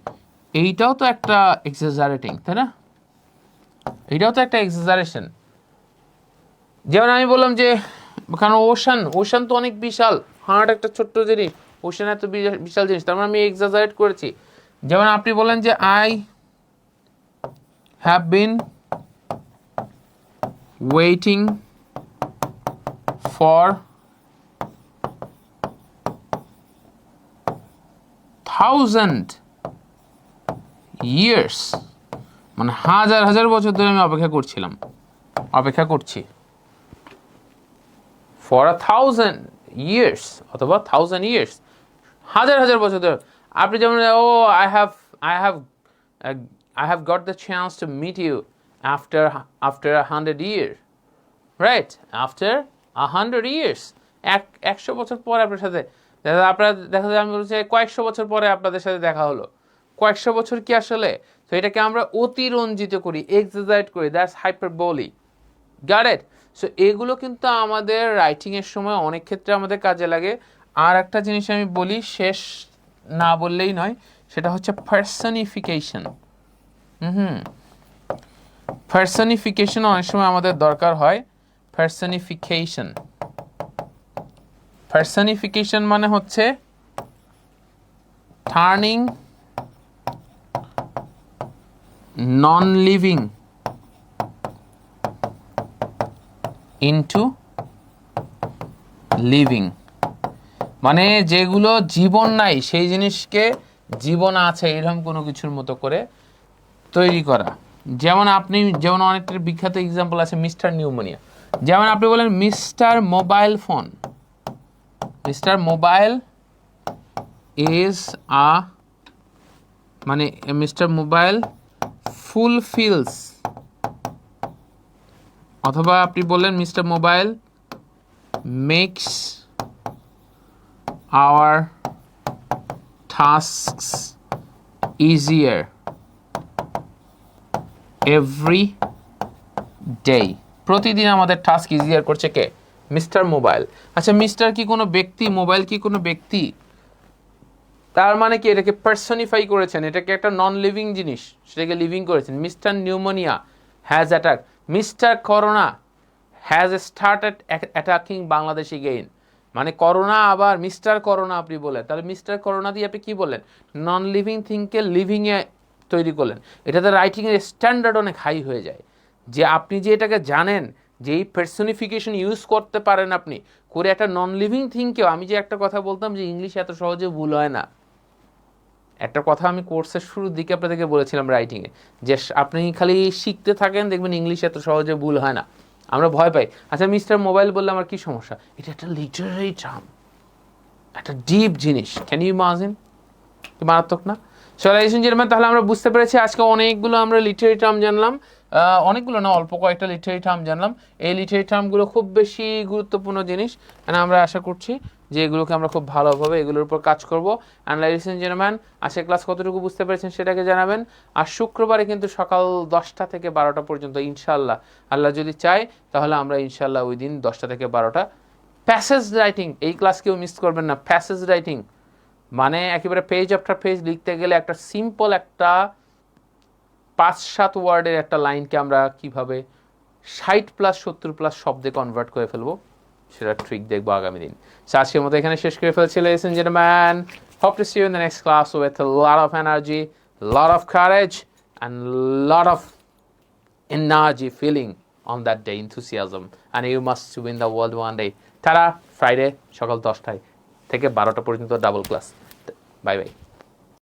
এইটাও তো একটা এক্সাজারেটিং, তাই না? এইটাও তো একটা এক্সাজারেশন। যেমন আমি বললাম যে কারণ ওশান তো অনেক বিশাল, হার্ট একটা ছোট্ট জিনিস, ওশান এত বিশাল জিনিস, তার মানে আমি এক্সাজারেট করেছি। যেমন আপনি বলেন যে I have been waiting for 1000 years, মানে হাজার হাজার বছর ধরে আমি অপেক্ষা করছি for 1000 years অথবা 1000 years, হাজার হাজার বছর ধরে। আপনি যেমন I have got the chance to meet you after 100 years, right? After 100 years, 100 বছর পরে আপনার সাথে দেখা যায়, আমি বলছি কয়েকশো বছর পরে আপনাদের সাথে দেখা হলো। কয়েকশো বছর কি আসলে? তো এটাকে আমরা অতিরঞ্জিত করি, এক্সাজারেট করি, that's hyperbole. Got it? So এগুলো কিন্তু আমাদের রাইটিংয়ের সময় অনেক ক্ষেত্রে আমাদের কাজে লাগে। আর একটা জিনিস আমি বলি, শেষ না বললেই নয়, সেটা হচ্ছে পার্সনিফিকেশন। পার্সনিফিকেশন অনেক সময় আমাদের দরকার হয়। পার্সনিফিকেশন মানে হচ্ছে turning non living into living, মানে যেগুলো জীবন নাই সেই জিনিসকে জীবন আছে এরকম কোনো কিছুর মতো করে তৈরি করা। যেমন অনেকটা বিখ্যাত এক্সাম্পল আছে মিস্টার নিউমোনিয়া। যেমন আপনি বলেন mister mobile phone, mister mobile is mister mobile fulfils, অথবা আপনি বললেন mister mobile makes our tasks easier every day. প্রতিদিন আমাদের টাস্ক ইজিয়ার করছে কে? Mister mobile. আচ্ছা, মিস্টার কি কোনো ব্যক্তি? মোবাইল কি কোনো ব্যক্তি? তার মানে কি এটাকে পার্সনিফাই করেছেন, এটাকে একটা নন লিভিং জিনিস, সেটাকে লিভিং করেছেন। Mister pneumonia has attack, mister corona has started attacking Bangladesh again, মানে করোনা আবার মিস্টার করোনা আপনি বলেন, তাহলে মিস্টার করোনা দিয়ে আপনি কি বললেন? নন লিভিং থিংকে লিভিংয়ে তৈরি করলেন। এটাতে রাইটিংয়ের স্ট্যান্ডার্ড অনেক হাই হয়ে যায়, যে আপনি যে এটাকে জানেন যে এই পার্সনিফিকেশন ইউজ করতে পারেন আপনি করে একটা নন লিভিং থিংকেও। আমি যে একটা কথা বলতাম যে ইংলিশ এত সহজে ভুল হয় না, একটা কথা আমি কোর্সের শুরুর দিকে আপনাদেরকে বলেছিলাম রাইটিংয়ে, যে আপনি খালি শিখতে থাকেন দেখবেন ইংলিশ এত সহজে ভুল হয় না। আমরা ভয় পাই। আচ্ছা, মিস্টার মোবাইল বললে আমার কি সমস্যা? এটা একটা লিটারারি টার্ম, একটা ডিপ জিনিস। Can you imagine? কি মারাত্মক না? সো লadies and gentlemen, তাহলে আমরা বুঝতে পেরেছি আজকে অনেকগুলো আমরা লিটারারি টার্ম জানলাম, অনেকগুলো না, অল্প কয়েকটা লিটারারি টার্ম জানলাম। এই লিটারারি টার্মগুলো খুব বেশি গুরুত্বপূর্ণ জিনিস, আমরা আশা করছি যে এগুলোকে আমরা খুব ভালোভাবে এগুলোর উপর কাজ করবো। অ্যান্ড ladies and gentlemen, আজকে ক্লাস কতটুকু বুঝতে পেরেছেন সেটাকে জানাবেন। আর শুক্রবারে কিন্তু সকাল 10টা থেকে 12টা পর্যন্ত ইনশাআল্লাহ, আল্লাহ যদি চায় তাহলে আমরা ইনশাআল্লাহ ওই দিন 10টা থেকে 12টা প্যাসেজ রাইটিং, এই ক্লাস কেউ মিস করবেন না। প্যাসেজ রাইটিং মানে একেবারে পেজ আফটার পেজ লিখতে গেলে একটা সিম্পল একটা 5-7 ওয়ার্ডের একটা লাইনকে আমরা কিভাবে 60+70+ শব্দে কনভার্ট করে ফেলবো সেটা ট্রিক দেখবো আগামী দিন। আজকের মতো এখানে শেষ করে ফেলছি ladies and gentlemen. Hope to see you in the next class with a lot of energy, lot of courage and lot of energy feeling on that day, enthusiasm, and you must win the world one day. Tara, Friday সকাল 10টায় থেকে 12টা পর্যন্ত double class. Bye bye.